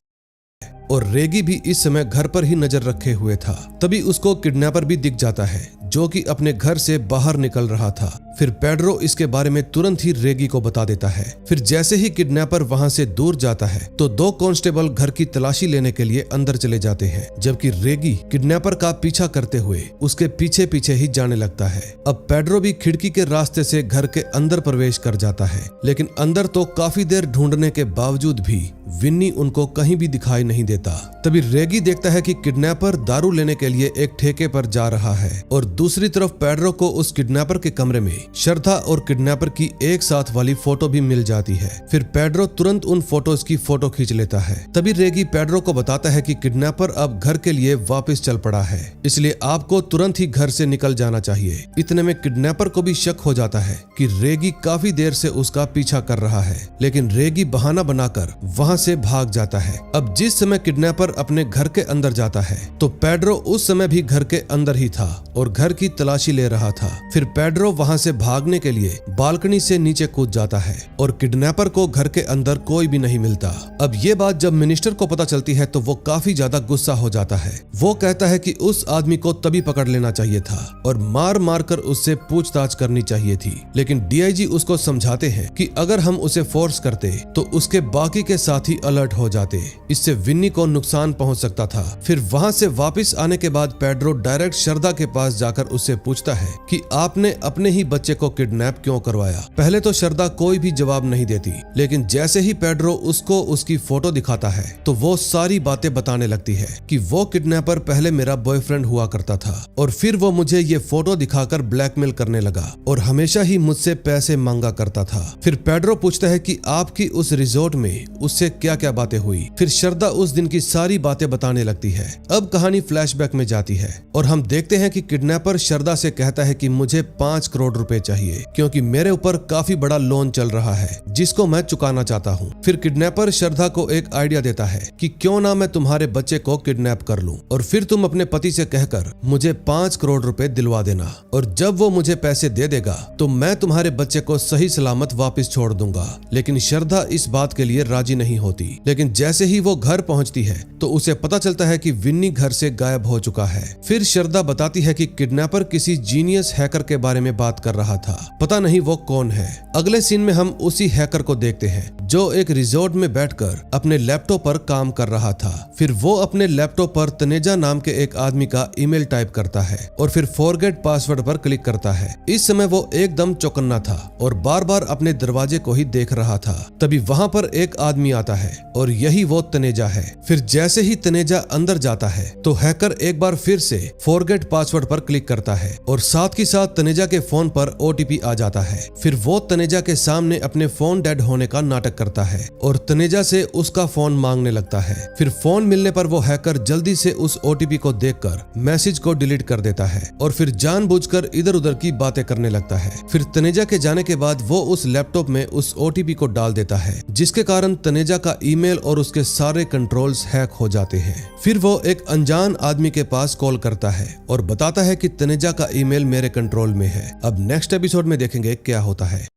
और रेगी भी इस समय घर पर ही नजर रखे हुए था। तभी उसको किडनैपर भी दिख जाता है जो कि अपने घर से बाहर निकल रहा था। फिर पेड्रो इसके बारे में तुरंत ही रेगी को बता देता है। फिर जैसे ही किडनैपर वहां से दूर जाता है तो 2 कांस्टेबल घर की तलाशी लेने के लिए अंदर चले जाते हैं, जबकि रेगी किडनैपर का पीछा करते हुए उसके पीछे पीछे ही जाने लगता है। अब पेड्रो भी खिड़की के रास्ते से घर के अंदर प्रवेश कर जाता है, लेकिन अंदर तो काफी देर ढूंढने के बावजूद भी विन्नी उनको कहीं भी दिखाई नहीं देता। तभी रेगी देखता है कि किडनैपर दारू लेने के लिए एक ठेके पर जा रहा है और दूसरी तरफ पेड्रो को उस किडनैपर के कमरे में श्रद्धा और किडनैपर की एक साथ वाली फोटो भी मिल जाती है। फिर पेड्रो तुरंत उन फोटोज की फोटो खींच लेता है। तभी रेगी पेड्रो को बताता है कि किडनैपर अब घर के लिए वापस चल पड़ा है, इसलिए आपको तुरंत ही घर से निकल जाना चाहिए। इतने में किडनैपर को भी शक हो जाता है कि रेगी काफी देर से उसका पीछा कर रहा है, लेकिन रेगी बहाना बनाकर वहां से भाग जाता है। अब जिस समय किडनैपर अपने घर के अंदर जाता है तो पेड्रो उस समय भी घर के अंदर ही था और घर की तलाशी ले रहा था। फिर पेड्रो वहां से भागने के लिए बालकनी से नीचे कूद जाता है और किडनैपर को घर के अंदर कोई भी नहीं मिलता। अब ये बात जब मिनिस्टर को पता चलती है तो वो काफी ज्यादा गुस्सा हो जाता है। वो कहता है कि उस आदमी को तभी पकड़ लेना चाहिए था और मार मार कर उससे पूछताछ करनी चाहिए थी, लेकिन डीआईजी उसको समझाते हैं कि अगर हम उसे फोर्स करते तो उसके बाकी के साथी अलर्ट हो जाते, इससे विन्नी को नुकसान पहुंच सकता था। फिर वहां से वापस आने के बाद पेड्रो डायरेक्ट श्रद्धा के पास जाकर उससे पूछता है कि आपने अपने ही बच्चे को किडनैप क्यों करवाया। पहले तो श्रद्धा कोई भी जवाब नहीं देती, लेकिन जैसे ही पेड्रो उसको उसकी फोटो दिखाता है तो वो सारी बातें बताने लगती है कि वो किडनैपर पहले मेरा बॉयफ्रेंड हुआ करता था और फिर वो मुझे ये फोटो दिखाकर ब्लैकमेल करने लगा और हमेशा ही मुझसे पैसे मांगा करता था। फिर पेड्रो पूछता है कि आपकी उस रिजॉर्ट में उससे क्या क्या बातें हुई। फिर श्रद्धा उस दिन की सारी बातें बताने लगती है। अब कहानी फ्लैशबैक में जाती है और हम देखते हैं कि किडनैपर श्रद्धा से कहता है कि मुझे 5 करोड़ रुपए चाहिए क्योंकि मेरे ऊपर काफी बड़ा लोन चल रहा है जिसको मैं चुकाना चाहता हूँ। फिर किडनैपर श्रद्धा को एक आइडिया देता है कि क्यों ना मैं तुम्हारे बच्चे को किडनैप कर लूं और फिर तुम अपने पति से कहकर मुझे 5 करोड़ रुपए दिलवा देना और जब वो मुझे पैसे दे देगा तो मैं तुम्हारे बच्चे को सही सलामत वापस छोड़ दूंगा। लेकिन श्रद्धा इस बात के लिए राजी नहीं होती, लेकिन जैसे ही वो घर पहुंचती है तो उसे पता चलता है कि विन्नी घर से गायब हो चुका है। फिर श्रद्धा बताती है कि किडनैपर किसी जीनियस हैकर के बारे में बात कर रहा था, पता नहीं वो कौन है। अगले सीन में हम उसी हैकर को देखते हैं जो एक रिजॉर्ट में बैठकर अपने लैपटॉप पर काम कर रहा था। फिर वो अपने लैपटॉप पर तनेजा नाम के एक आदमी का ईमेल टाइप करता है और फिर फॉरगेट पासवर्ड पर क्लिक करता है। इस समय वो एकदम चौकन्ना था और बार बार अपने दरवाजे को ही देख रहा था। तभी वहां पर एक आदमी आता है और यही वो तनेजा है। फिर जैसे ही तनेजा अंदर जाता है तो हैकर एक बार फिर से फॉरगेट पासवर्ड पर क्लिक करता है और साथ ही साथ तनेजा के फोन पर ओटीपी आ जाता है। फिर वो तनेजा के सामने अपने फोन डेड होने का नाटक करता है और तनेजा से उसका फोन मांगने लगता है। फिर फोन मिलने पर वो हैकर जल्दी से उस ओटीपी को देखकर मैसेज को डिलीट कर देता है और फिर जानबूझकर इधर उधर की बातें करने लगता है। फिर तनेजा के जाने के बाद वो उस लैपटॉप में उस ओटीपी को डाल देता है, जिसके कारण तनेजा का ईमेल और उसके सारे कंट्रोल्स हैक हो जाते हैं। फिर वो एक अनजान आदमी के पास कॉल करता है और बताता है कि तनेजा का ईमेल मेरे कंट्रोल में है। अब नेक्स्ट एपिसोड में देखेंगे क्या होता है।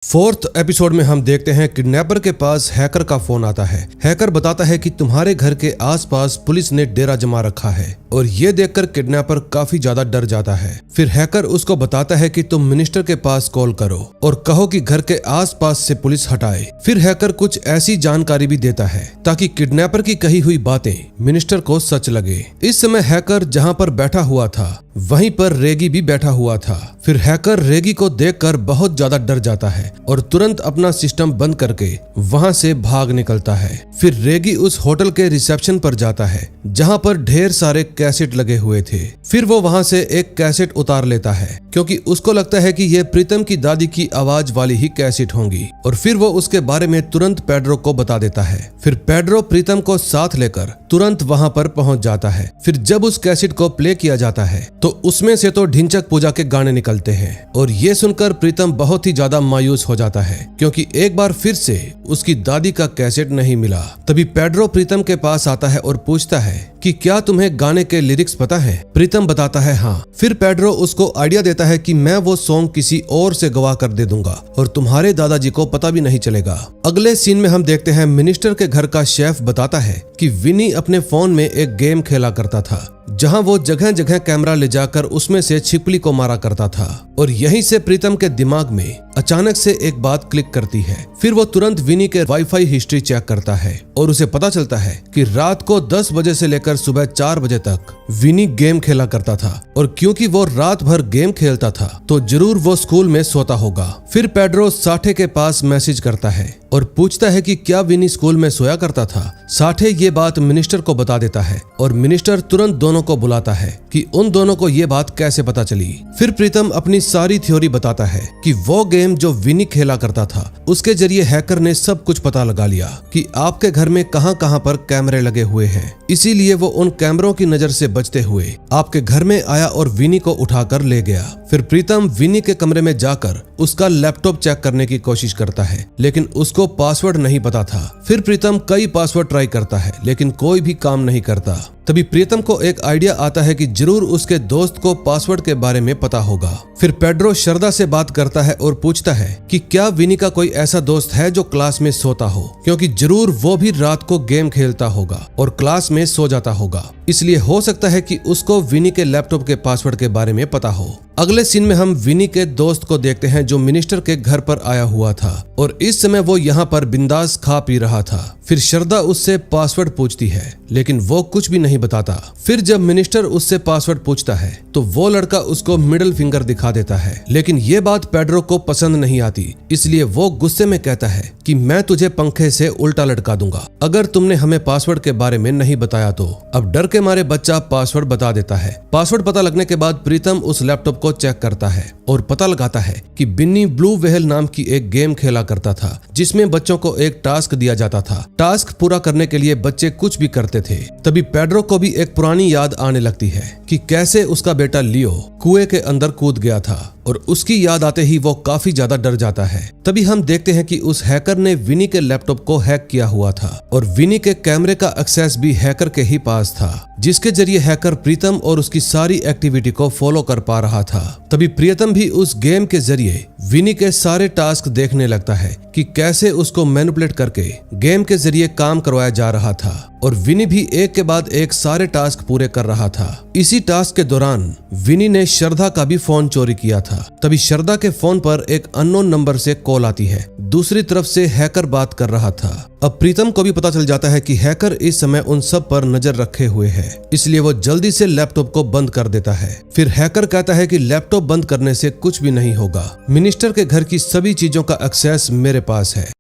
4th एपिसोड में हम देखते हैं किडनैपर के पास हैकर का फोन आता है। हैकर बताता है कि तुम्हारे घर के आसपास पुलिस ने डेरा जमा रखा है और ये देखकर किडनैपर काफी ज्यादा डर जाता है। फिर हैकर उसको बताता है कि तुम मिनिस्टर के पास कॉल करो और कहो कि घर के आसपास से पुलिस हटाए। फिर हैकर कुछ ऐसी जानकारी भी देता है ताकि किडनैपर की कही हुई बातें मिनिस्टर को सच लगे। इस समय हैकर जहां पर बैठा हुआ था वहीं पर रेगी भी बैठा हुआ था। फिर हैकर रेगी को देखकर बहुत ज्यादा डर जाता है और तुरंत अपना सिस्टम बंद करके वहां से भाग निकलता है। फिर रेगी उस होटल के रिसेप्शन पर जाता है जहां पर ढेर सारे कैसेट लगे हुए थे। फिर वो वहां से एक कैसेट उतार लेता है क्योंकि उसको लगता है कि ये प्रीतम की दादी की आवाज वाली ही कैसेट होंगी और फिर वो उसके बारे में तुरंत पेड्रो को बता देता है। फिर पेड्रो प्रीतम को साथ लेकर तुरंत वहां पर पहुंच जाता है। फिर जब उस कैसेट को प्ले किया जाता है तो उसमें से तो ढिंचक पूजा के गाने निकलते हैं और ये सुनकर प्रीतम बहुत ही ज्यादा मायूस हो जाता है क्योंकि एक बार फिर से उसकी दादी का कैसेट नहीं मिला। तभी पेड्रो प्रीतम के पास आता है और पूछता है कि क्या तुम्हें गाने के लिरिक्स पता है? प्रीतम बताता है हाँ। फिर पेड्रो उसको आइडिया देता है कि मैं वो सॉन्ग किसी और से गवा कर दे दूंगा और तुम्हारे दादाजी को पता भी नहीं चलेगा। अगले सीन में हम देखते हैं मिनिस्टर के घर का शेफ बताता है कि विनी अपने फोन में एक गेम खेला करता था जहां वो जगह जगह कैमरा ले जाकर उसमें से छिपकली को मारा करता था और यहीं से प्रीतम के दिमाग में अचानक से एक बात क्लिक करती है। फिर वो तुरंत विनी के वाईफाई हिस्ट्री चेक करता है और उसे पता चलता है कि रात को 10 बजे से लेकर सुबह 4 बजे तक विनी गेम खेला करता था और क्योंकि वो रात भर गेम खेलता था तो जरूर वो स्कूल में सोता होगा। फिर पेड्रो साठे के पास मैसेज करता है और पूछता है कि क्या विनी स्कूल में सोया करता था। साठे ये बात मिनिस्टर को बता देता है और मिनिस्टर तुरंत दोनों को बुलाता है कि उन दोनों को ये बात कैसे पता चली। फिर प्रीतम अपनी सारी थ्योरी बताता है कि वो गेम जो विनी खेला करता था उसके जरिए हैकर ने सब कुछ पता लगा लिया कि आपके घर में कहां कहां पर कैमरे लगे हुए हैं, इसीलिए वो उन कैमरों की नजर से बचते हुए आपके घर में आया और विनी को उठाकर ले गया। फिर प्रीतम विनी के कमरे में जाकर उसका लैपटॉप चेक करने की कोशिश करता है लेकिन उसको पासवर्ड नहीं पता था। फिर प्रीतम कई पासवर्ड ट्राई करता है लेकिन कोई भी काम नहीं करता। तभी प्रीतम को एक आइडिया आता है कि जरूर उसके दोस्त को पासवर्ड के बारे में पता होगा। फिर पेड्रो श्रद्धा से बात करता है और पूछता है कि क्या विनी का कोई ऐसा दोस्त है जो क्लास में सोता हो, क्योंकि जरूर वो भी रात को गेम खेलता होगा और क्लास में सो जाता होगा, इसलिए हो सकता है कि उसको विनी के लैपटॉप के पासवर्ड के बारे में पता हो। अगले सीन में हम विनी के दोस्त को देखते हैं जो मिनिस्टर के घर पर आया हुआ था और इस समय वो यहाँ पर बिंदास खा पी रहा था। फिर श्रद्धा उससे पासवर्ड पूछती है लेकिन वो कुछ भी नहीं बताता। फिर जब मिनिस्टर उससे पासवर्ड पूछता है तो वो लड़का उसको मिडिल फिंगर दिखा देता है, लेकिन ये बात पेड्रो को पसंद नहीं आती, इसलिए वो गुस्से में कहता है कि मैं तुझे पंखे से उल्टा लटका दूंगा अगर तुमने हमें पासवर्ड के बारे में नहीं बताया तो। अब डर के मारे बच्चा पासवर्ड बता देता है। पासवर्ड पता लगने के बाद प्रीतम उस लैपटॉप को चेक करता है और पता लगाता है कि बिन्नी ब्लू व्हेल नाम की एक गेम खेला करता था जिसमें बच्चों को एक टास्क दिया जाता था। टास्क पूरा करने के लिए बच्चे कुछ भी करते थे। तभी पेड्रो को भी एक पुरानी याद आने लगती है कि कैसे उसका बेटा लियो कुएं के अंदर कूद गया था और उसकी याद आते ही वो काफी ज्यादा डर जाता है। तभी हम देखते हैं कि उस हैकर ने विनी के लैपटॉप को हैक किया हुआ था और विनी के कैमरे का एक्सेस भी हैकर के ही पास था, जिसके जरिए हैकर प्रीतम और उसकी सारी एक्टिविटी को फॉलो कर पा रहा था। तभी प्रीतम भी उस गेम के जरिए विनी के सारे टास्क देखने लगता है कि कैसे उसको मैनिपुलेट करके गेम के जरिए काम करवाया जा रहा था और विनी भी एक के बाद एक सारे टास्क पूरे कर रहा था। इसी टास्क के दौरान विनी ने श्रद्धा का भी फोन चोरी किया था। तभी श्रद्धा के फोन पर एक अननोन नंबर से कॉल आती है, दूसरी तरफ से हैकर बात कर रहा था। अब प्रीतम को भी पता चल जाता है कि हैकर इस समय उन सब पर नजर रखे हुए है, इसलिए वो जल्दी से लैपटॉप को बंद कर देता है। फिर हैकर कहता है कि लैपटॉप बंद करने से कुछ भी नहीं होगा, मिनिस्टर के घर की सभी चीजों का एक्सेस मेरे पास है।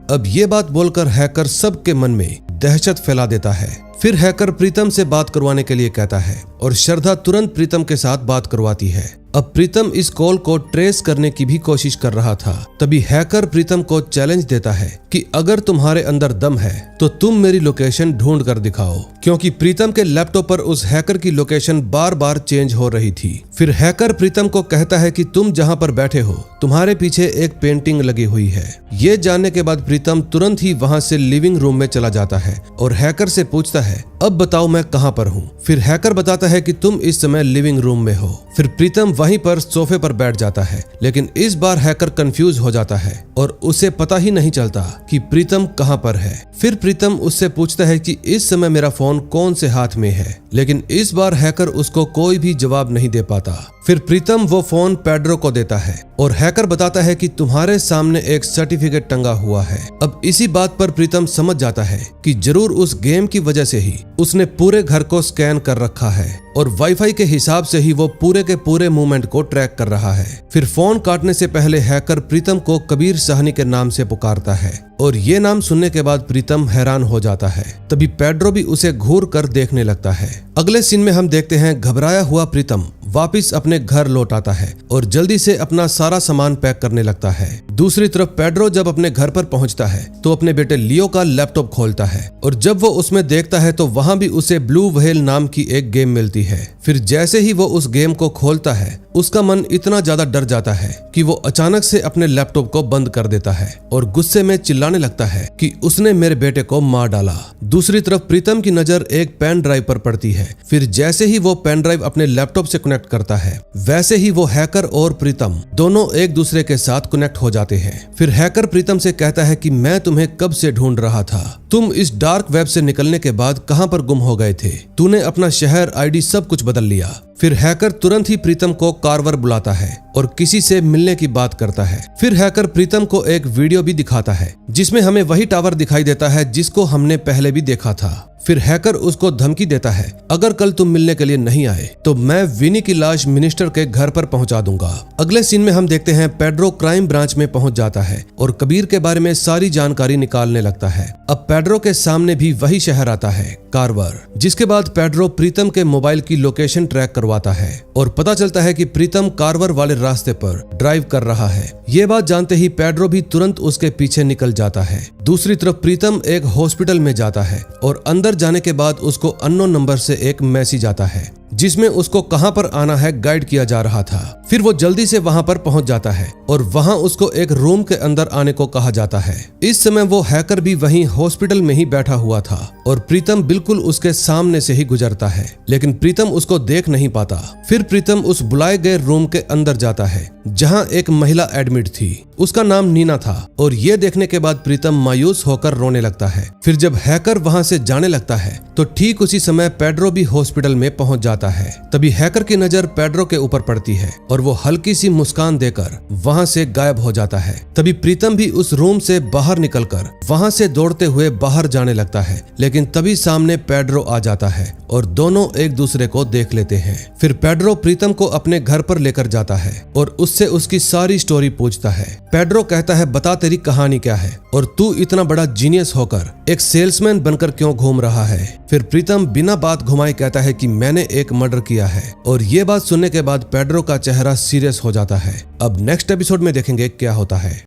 अब ये बात बोलकर हैकर सबके मन में दहशत फैला देता है। फिर हैकर प्रीतम से बात करवाने के लिए कहता है और श्रद्धा तुरंत प्रीतम के साथ बात करवाती है। अब प्रीतम इस कॉल को ट्रेस करने की भी कोशिश कर रहा था। तभी हैकर प्रीतम को चैलेंज देता है कि अगर तुम्हारे अंदर दम है तो तुम मेरी लोकेशन ढूंढ कर दिखाओ, क्योंकि प्रीतम के लैपटॉप पर उस हैकर की लोकेशन बार बार चेंज हो रही थी। फिर हैकर प्रीतम को कहता है कि तुम जहां पर बैठे हो तुम्हारे पीछे एक पेंटिंग लगी हुई है। ये जानने के बाद प्रीतम तुरंत ही वहां से लिविंग रूम में चला जाता है और हैकर से पूछता है अब बताओ मैं कहां पर हूं। फिर हैकर बताता है कि तुम इस समय लिविंग रूम में हो। फिर प्रीतम वहीं पर सोफे पर बैठ जाता है, लेकिन इस बार हैकर कंफ्यूज हो जाता है और उसे पता ही नहीं चलता कि प्रीतम कहां पर है। फिर प्रीतम उससे पूछता है कि इस समय मेरा फोन कौन से हाथ में है, लेकिन इस बार हैकर उसको कोई भी जवाब नहीं दे पाता। फिर प्रीतम वो फोन पेड्रो को देता है और हैकर बताता है कि तुम्हारे सामने एक सर्टिफिकेट टंगा हुआ है। अब इसी बात पर प्रीतम समझ जाता है कि जरूर उस गेम की वजह से ही उसने पूरे घर को स्कैन कर रखा है और वाईफाई के हिसाब से ही वो पूरे के पूरे मूवमेंट को ट्रैक कर रहा है। फिर फोन काटने से पहले हैकर प्रीतम को कबीर साहनी के नाम से पुकारता है और ये नाम सुनने के बाद प्रीतम हैरान हो जाता है। तभी पेड्रो भी उसे घूर कर देखने लगता है। अगले सीन में हम देखते हैं घबराया हुआ प्रीतम वापिस अपने घर लौट आता है और जल्दी से अपना सारा सामान पैक करने लगता है। दूसरी तरफ पेड्रो जब अपने घर पर पहुंचता है तो अपने बेटे लियो का लैपटॉप खोलता है और जब वो उसमें देखता है तो वहां भी उसे ब्लू व्हेल नाम की एक गेम मिलती है। फिर जैसे ही वो उस गेम को खोलता है उसका मन इतना ज्यादा डर जाता है कि वो अचानक से अपने लैपटॉप को बंद कर देता है और गुस्से में चिल्लाने लगता है कि उसने मेरे बेटे को मार डाला। दूसरी तरफ प्रीतम की नजर एक पेन ड्राइव पर पड़ती है। फिर जैसे ही वो पेन ड्राइव अपने लैपटॉप से कनेक्ट करता है, वैसे ही वो हैकर और प्रीतम दोनों एक दूसरे के साथ कनेक्ट हो जाते हैं। फिर हैकर प्रीतम से कहता है कि मैं तुम्हें कब से ढूंढ रहा था, तुम इस डार्क वेब से निकलने के बाद कहां पर गुम हो गए थे, तूने अपना शहर, आईडी सब कुछ बदल लिया। फिर हैकर तुरंत ही प्रीतम को कार्वर बुलाता है और किसी से मिलने की बात करता है। फिर हैकर प्रीतम को एक वीडियो भी दिखाता है जिसमें हमें वही टावर दिखाई देता है जिसको हमने पहले भी देखा था। फिर हैकर उसको धमकी देता है, अगर कल तुम मिलने के लिए नहीं आए तो मैं विनी की लाश मिनिस्टर के घर पर पहुंचा दूंगा। अगले सीन में हम देखते हैं पेड्रो क्राइम ब्रांच में पहुंच जाता है और कबीर के बारे में सारी जानकारी निकालने लगता है। अब पेड्रो के सामने भी वही शहर आता है, कार्वर, जिसके बाद पेड्रो प्रीतम के मोबाइल की लोकेशन ट्रैक करवाता है और पता चलता है कि प्रीतम कार्वर वाले रास्ते पर ड्राइव कर रहा है। ये बात जानते ही पेड्रो भी तुरंत उसके पीछे निकल जाता है। दूसरी तरफ प्रीतम एक हॉस्पिटल में जाता है और अंदर जाने के बाद उसको अननोन नंबर से एक मैसेज आता है जिसमें उसको कहां पर आना है गाइड किया जा रहा था। फिर वो जल्दी से वहां पर पहुंच जाता है और वहां उसको एक रूम के अंदर आने को कहा जाता है। इस समय वो हैकर भी वहीं हॉस्पिटल में ही बैठा हुआ था और प्रीतम बिल्कुल उसके सामने से ही गुजरता है, लेकिन प्रीतम उसको देख नहीं पाता। फिर प्रीतम उस बुलाए गए रूम के अंदर जाता है जहां एक महिला एडमिट थी, उसका नाम नीना था और ये देखने के बाद प्रीतम मायूस होकर रोने लगता है। फिर जब हैकर वहां से जाने लगता है तो ठीक उसी समय पेड्रो भी हॉस्पिटल में पहुंच जाता है। तभी हैकर की नजर पेड्रो के ऊपर पड़ती है और वो हल्की सी मुस्कान देकर वहां से गायब हो जाता है। तभी प्रीतम भी उस रूम से बाहर निकलकर वहां से दौड़ते हुए बाहर जाने लगता है, लेकिन तभी सामने पेड्रो आ जाता है और दोनों एक दूसरे को देख लेते हैं। फिर पेड्रो प्रीतम को अपने घर पर लेकर जाता है और उससे उसकी सारी स्टोरी पूछता है। पेड्रो कहता है, बता तेरी कहानी क्या है और तू इतना बड़ा जीनियस होकर एक सेल्समैन बनकर क्यों घूम रहा है। फिर प्रीतम बिना बात घुमाए कहता है कि मैंने एक मर्डर किया है और ये बात सुनने के बाद पेड्रो का चेहरा सीरियस हो जाता है। अब नेक्स्ट एपिसोड में देखेंगे क्या होता है।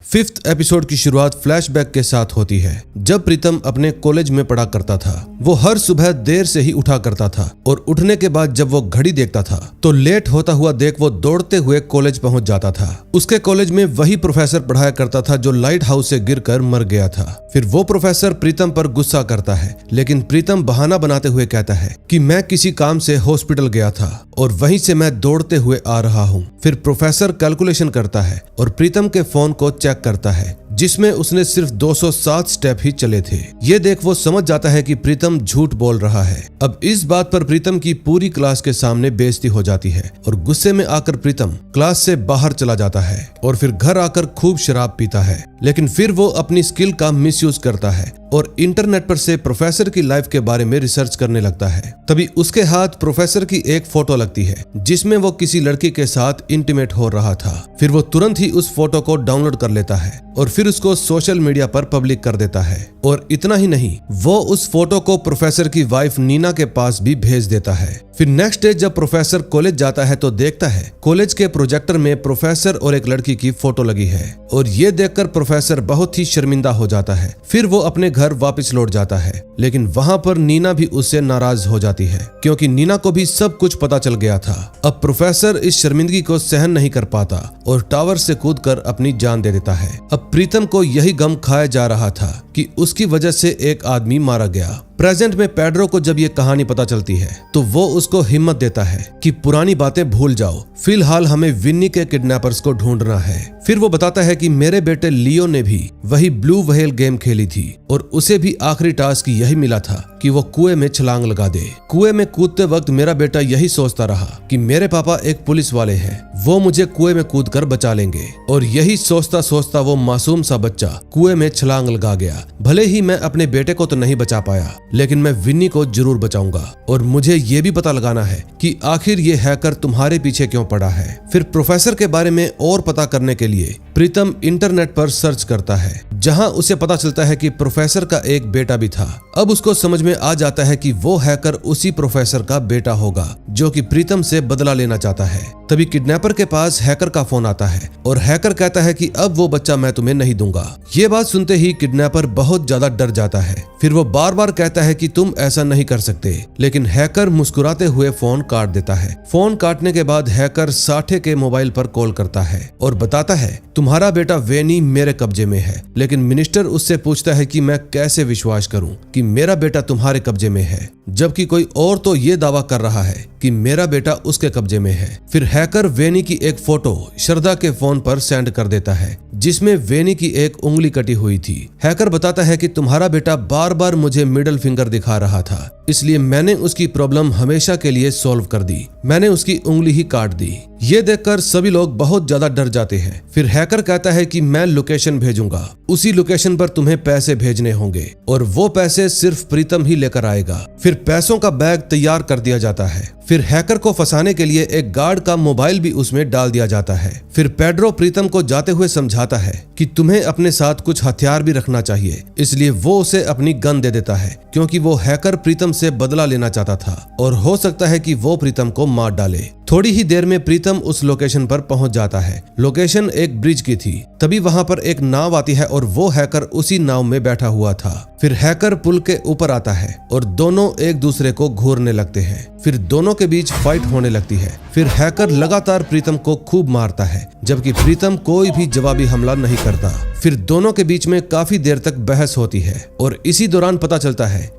5th एपिसोड की शुरुआत फ्लैशबैक के साथ होती है जब प्रीतम अपने कॉलेज में पढ़ा करता था। वो हर सुबह देर से ही उठा करता था और उठने के बाद जब वो घड़ी देखता था तो लेट होता हुआ देख वो दौड़ते हुए कॉलेज पहुंच जाता था। उसके कॉलेज में वही प्रोफेसर पढ़ाया करता था जो लाइट हाउस से गिरकर मर गया था। फिर वो प्रोफेसर प्रीतम पर गुस्सा करता है, लेकिन प्रीतम बहाना बनाते हुए कहता है कि मैं किसी काम से हॉस्पिटल गया था और वहीं से मैं दौड़ते हुए आ रहा हूँ। फिर प्रोफेसर कैलकुलेशन करता है और प्रीतम के फोन को चेक करता है जिसमें उसने सिर्फ 207 स्टेप ही चले थे। ये देख वो समझ जाता है कि प्रीतम झूठ बोल रहा है। अब इस बात पर प्रीतम की पूरी क्लास के सामने बेइज्जती हो जाती है और गुस्से में आकर प्रीतम क्लास से बाहर चला जाता है और फिर घर आकर खूब शराब पीता है। लेकिन फिर वो अपनी स्किल का मिसयूज करता है और इंटरनेट पर से प्रोफेसर की लाइफ के बारे में रिसर्च करने लगता है। तभी उसके हाथ प्रोफेसर की एक फोटो लगती है जिसमें वो किसी लड़की के साथ इंटीमेट हो रहा था। फिर वो तुरंत ही उस फोटो को डाउनलोड कर लेता है और फिर उसको सोशल मीडिया पर पब्लिक कर देता है। और इतना ही नहीं, वो उस फोटो को प्रोफेसर की वाइफ नीना के पास भी भेज देता है। फिर नेक्स्ट डे जब प्रोफेसर कॉलेज जाता है तो देखता है कॉलेज के प्रोजेक्टर में प्रोफेसर और एक लड़की की फोटो लगी है और ये देखकर प्रोफेसर बहुत ही शर्मिंदा हो जाता है। फिर वो अपने घर वापस लौट जाता है, लेकिन वहां पर नीना भी उससे नाराज हो जाती है क्योंकि नीना को भी सब कुछ पता चल गया था। अब प्रोफेसर इस शर्मिंदगी को सहन नहीं कर पाता और टावर से कूदकर अपनी जान दे देता है। अब प्रीतम को यही गम खाया जा रहा था कि उसकी वजह से एक आदमी मारा गया। प्रेजेंट में पेड्रो को जब ये कहानी पता चलती है तो वो उसको हिम्मत देता है कि पुरानी बातें भूल जाओ, फिलहाल हमें विन्नी के किडनैपर्स को ढूंढना है। फिर वो बताता है कि मेरे बेटे लियो ने भी वही ब्लू व्हेल गेम खेली थी और उसे भी आखिरी टास्क यही मिला था कि वो कुएं में छलांग लगा दे। कुएं में कूदते वक्त मेरा बेटा यही सोचता रहा कि मेरे पापा एक पुलिस वाले हैं, वो मुझे कुएं में कूदकर बचा लेंगे। और यही सोचता सोचता वो मासूम सा बच्चा कुएं में छलांग लगा गया। भले ही मैं अपने बेटे को तो नहीं बचा पाया, लेकिन मैं विन्नी को जरूर बचाऊंगा और मुझे ये भी पता लगाना है कि आखिर ये हैकर तुम्हारे पीछे क्यों पड़ा है। फिर प्रोफेसर के बारे में और पता करने के लिए प्रीतम इंटरनेट पर सर्च करता है, जहां उसे पता चलता है कि प्रोफेसर का एक बेटा भी था। अब उसको समझ में आ जाता है कि वो हैकर उसी प्रोफेसर का बेटा होगा जो कि प्रीतम से बदला लेना चाहता है। तभी किडनैपर के पास हैकर का फोन आता है और हैकर कहता है कि अब वो बच्चा मैं तुम्हें नहीं दूंगा। ये बात सुनते ही किडनैपर बहुत ज्यादा डर जाता है। फिर वो बार बार कहता है कि तुम ऐसा नहीं कर सकते, लेकिन हैकर मुस्कुराते हुए फोन काट देता है। फोन काटने के बाद हैकर साठे के मोबाइल पर कॉल करता है और बताता है तुम्हारा बेटा वेनी मेरे कब्जे में है। लेकिन मिनिस्टर उससे पूछता है कि मैं कैसे विश्वास करूं कि मेरा बेटा तुम्हारे कब्जे में है, जबकि कोई और तो ये दावा कर रहा है कि मेरा बेटा उसके कब्जे में है। फिर हैकर वेनी की एक फोटो श्रद्धा के फोन पर सेंड कर देता है, जिसमें वेनी की एक उंगली कटी हुई थी। हैकर बताता है कि तुम्हारा बेटा बार बार मुझे मिडिल फिंगर दिखा रहा था, इसलिए मैंने उसकी प्रॉब्लम हमेशा के लिए सॉल्व कर दी। मैंने उसकी उंगली ही काट दी। ये देखकर सभी लोग बहुत ज्यादा डर जाते हैं। फिर हैकर कहता है कि मैं लोकेशन भेजूंगा, उसी लोकेशन पर तुम्हें पैसे भेजने होंगे और वो पैसे सिर्फ प्रीतम ही लेकर आएगा। फिर पैसों का बैग तैयार कर दिया जाता है। फिर हैकर को फंसाने के लिए एक गार्ड का मोबाइल भी उसमें डाल दिया जाता है। फिर पेड्रो प्रीतम को जाते हुए समझाता है कि तुम्हें अपने साथ कुछ हथियार भी रखना चाहिए, इसलिए वो उसे अपनी गन दे देता है, क्योंकि वो हैकर प्रीतम से बदला लेना चाहता था और हो सकता है कि वो प्रीतम को मार डाले। थोड़ी ही देर में प्रीतम उस लोकेशन पर पहुंच जाता है। लोकेशन एक ब्रिज की थी। तभी वहां पर एक नाव आती है और वो हैकर उसी नाव में बैठा हुआ था। फिर हैकर पुल के ऊपर आता है और दोनों एक दूसरे को घूरने लगते हैं। फिर दोनों के बीच फाइट होने लगती है। फिर हैकर लगातार प्रीतम को खूब मारता है, जबकि प्रीतम कोई भी जवाबी हमला नहीं करता। फिर दोनों के बीच में काफी देर तक बहस होती है और इसी दौरान पता चलता है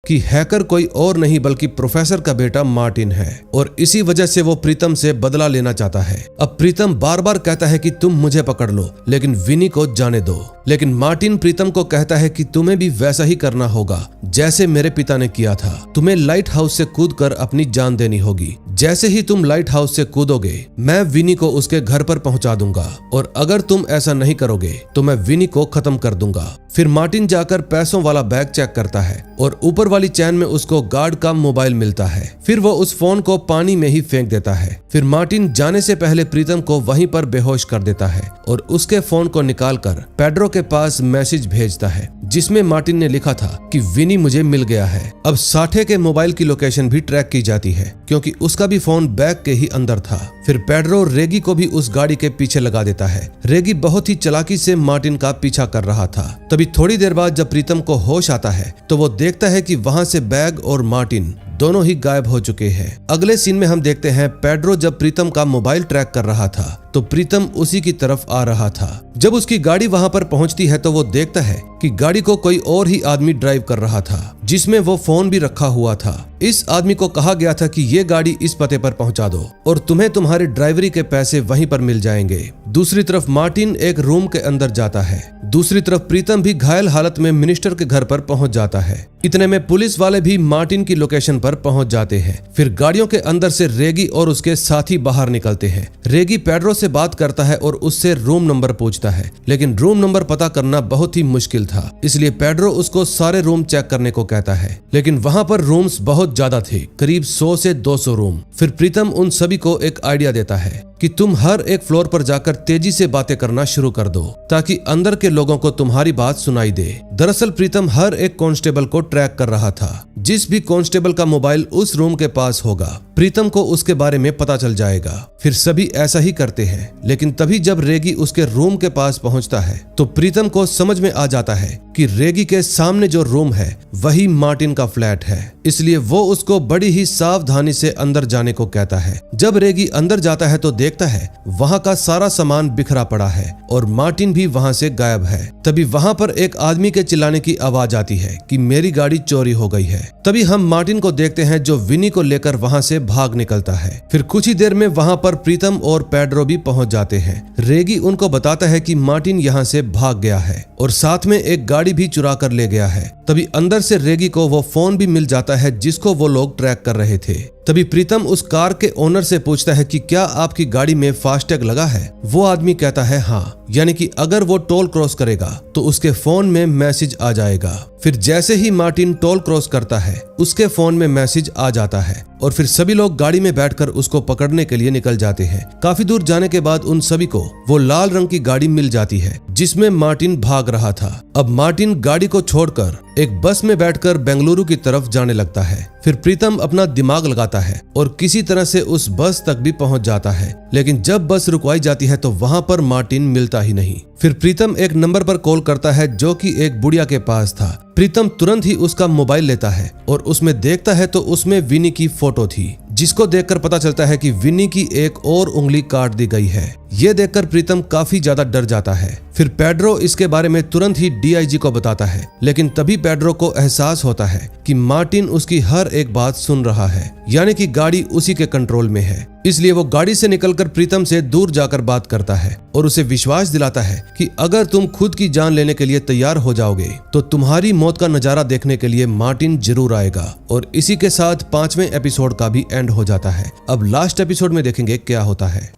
कि हैकर कोई और नहीं बल्कि प्रोफेसर का बेटा मार्टिन है और इसी वजह से वो प्रीतम से बदला लेना चाहता है। अब प्रीतम बार बार कहता है कि तुम मुझे पकड़ लो, लेकिन विनी को जाने दो। लेकिन मार्टिन प्रीतम को कहता है कि तुम्हें भी वैसा ही करना होगा जैसे मेरे पिता ने किया था। तुम्हें लाइट हाउस से कूदकर अपनी जान देनी होगी। जैसे ही तुम लाइट हाउस से कूदोगे, मैं विनी को उसके घर पर पहुंचा दूंगा और अगर तुम ऐसा नहीं करोगे तो मैं विनी को खत्म कर दूंगा। फिर मार्टिन जाकर पैसों वाला बैग चेक करता है और ऊपर वाली चैन में उसको गार्ड का मोबाइल मिलता है। फिर वो उस फोन को पानी में ही फेंक देता है। फिर मार्टिन जाने से पहले प्रीतम को वहीं पर बेहोश कर देता है और उसके फोन को निकालकर पेड्रो के पास मैसेज भेजता है, जिसमें मार्टिन ने लिखा था कि विनी मुझे मिल गया है। अब साठे के मोबाइल की लोकेशन भी ट्रैक की जाती है, क्योंकि उसका भी फोन बैग के ही अंदर था। फिर पेड्रो रेगी को भी उस गाड़ी के पीछे लगा देता है। रेगी बहुत ही चालाकी से मार्टिन का पीछा कर रहा था। तभी थोड़ी देर बाद जब प्रीतम को होश आता है तो वो देखता है कि वहां से बैग और मार्टिन दोनों ही गायब हो चुके हैं। अगले सीन में हम देखते हैं पेड्रो जब प्रीतम का मोबाइल ट्रैक कर रहा था तो प्रीतम उसी की तरफ आ रहा था। जब उसकी गाड़ी वहां पर पहुंचती है तो वो देखता है कि गाड़ी को कोई और ही आदमी ड्राइव कर रहा था, जिसमें वो फोन भी रखा हुआ था। इस आदमी को कहा गया था कि ये गाड़ी इस पते पर पहुंचा दो और तुम्हें तुम्हारी ड्राइवरी के पैसे वहीं पर मिल जाएंगे। दूसरी तरफ मार्टिन एक रूम के अंदर जाता है। दूसरी तरफ प्रीतम भी घायल हालत में मिनिस्टर के घर पर पहुंच जाता है। इतने में पुलिस वाले भी मार्टिन की लोकेशन पर पहुंच जाते हैं। फिर गाड़ियों के अंदर से रेगी और उसके साथी बाहर निकलते हैं। रेगी पेड्रो से बात करता है और उससे रूम नंबर पूछता है, लेकिन रूम नंबर पता करना बहुत ही मुश्किल था, इसलिए पेड्रो उसको सारे रूम चेक करने को कहता है। लेकिन वहां पर रूम्स बहुत ज्यादा थे, करीब 100 से 200 रूम। फिर प्रीतम उन सभी को एक आइडिया देता है कि तुम हर एक फ्लोर पर जाकर तेजी से बातें करना शुरू कर दो, ताकि अंदर के लोगों को तुम्हारी बात सुनाई दे। दरअसल प्रीतम हर एक कांस्टेबल को ट्रैक कर रहा था। जिस भी कांस्टेबल का मोबाइल उस रूम के पास होगा, प्रीतम को उसके बारे में पता चल जाएगा। फिर सभी ऐसा ही करते हैं, लेकिन तभी जब रेगी उसके रूम के पास पहुंचता है तो प्रीतम को समझ में आ जाता है कि रेगी के सामने जो रूम है वही मार्टिन का फ्लैट है, इसलिए वो उसको बड़ी ही सावधानी से अंदर जाने को कहता है। जब रेगी अंदर जाता है तो देखता है वहां का सारा सामान बिखरा पड़ा है और मार्टिन भी वहां से गायब है। तभी वहां पर एक आदमी के चिल्लाने की आवाज आती है कि मेरी गाड़ी चोरी हो गई है। तभी हम मार्टिन को देखते हैं जो विनी को लेकर वहां से भाग निकलता है। फिर कुछ ही देर में वहां पर प्रीतम और पेड्रो भी पहुंच जाते हैं। रेगी उनको बताता है कि मार्टिन यहां से भाग गया है और साथ में एक गाड़ी भी चुरा कर ले गया है। तभी अंदर से रेगी को वो फोन भी मिल जाता है जिसको वो लोग ट्रैक कर रहे थे। तभी प्रीतम उस कार के ओनर से पूछता है कि क्या आपकी गाड़ी में फास्टैग लगा है। वो आदमी कहता है हाँ, यानी कि अगर वो टोल क्रॉस करेगा तो उसके फोन में मैसेज आ जाएगा। फिर जैसे ही मार्टिन टोल क्रॉस करता है उसके फोन में मैसेज आ जाता है और फिर सभी लोग गाड़ी में बैठकर उसको पकड़ने के लिए निकल जाते हैं। काफी दूर जाने के बाद उन सभी को वो लाल रंग की गाड़ी मिल जाती है जिसमें मार्टिन भाग रहा था। अब मार्टिन गाड़ी को छोड़कर एक बस में बैठकर बेंगलुरु की तरफ जाने लगता है। फिर प्रीतम अपना दिमाग लगाता है और किसी तरह से उस बस तक भी पहुंच जाता है, लेकिन जब बस रुकवाई जाती है तो वहां पर मार्टिन मिलता ही नहीं। फिर प्रीतम एक नंबर पर कॉल करता है जो कि एक बुढ़िया के पास था। प्रीतम तुरंत ही उसका मोबाइल लेता है और उसमें देखता है तो उसमें विनी की फोटो थी, जिसको देखकर पता चलता है कि विनी की एक और उंगली काट दी गई है। ये देखकर प्रीतम काफी ज्यादा डर जाता है। फिर पेड्रो इसके बारे में तुरंत ही डीआईजी को बताता है, लेकिन तभी पेड्रो को एहसास होता है कि मार्टिन उसकी हर एक बात सुन रहा है, यानी कि गाड़ी उसी के कंट्रोल में है। इसलिए वो गाड़ी से निकलकर प्रीतम से दूर जाकर बात करता है और उसे विश्वास दिलाता है कि अगर तुम खुद की जान लेने के लिए तैयार हो जाओगे तो तुम्हारी मौत का नजारा देखने के लिए मार्टिन जरूर आएगा। और इसी के साथ 5वें एपिसोड का भी एंड हो जाता है। अब लास्ट एपिसोड में देखेंगे क्या होता है।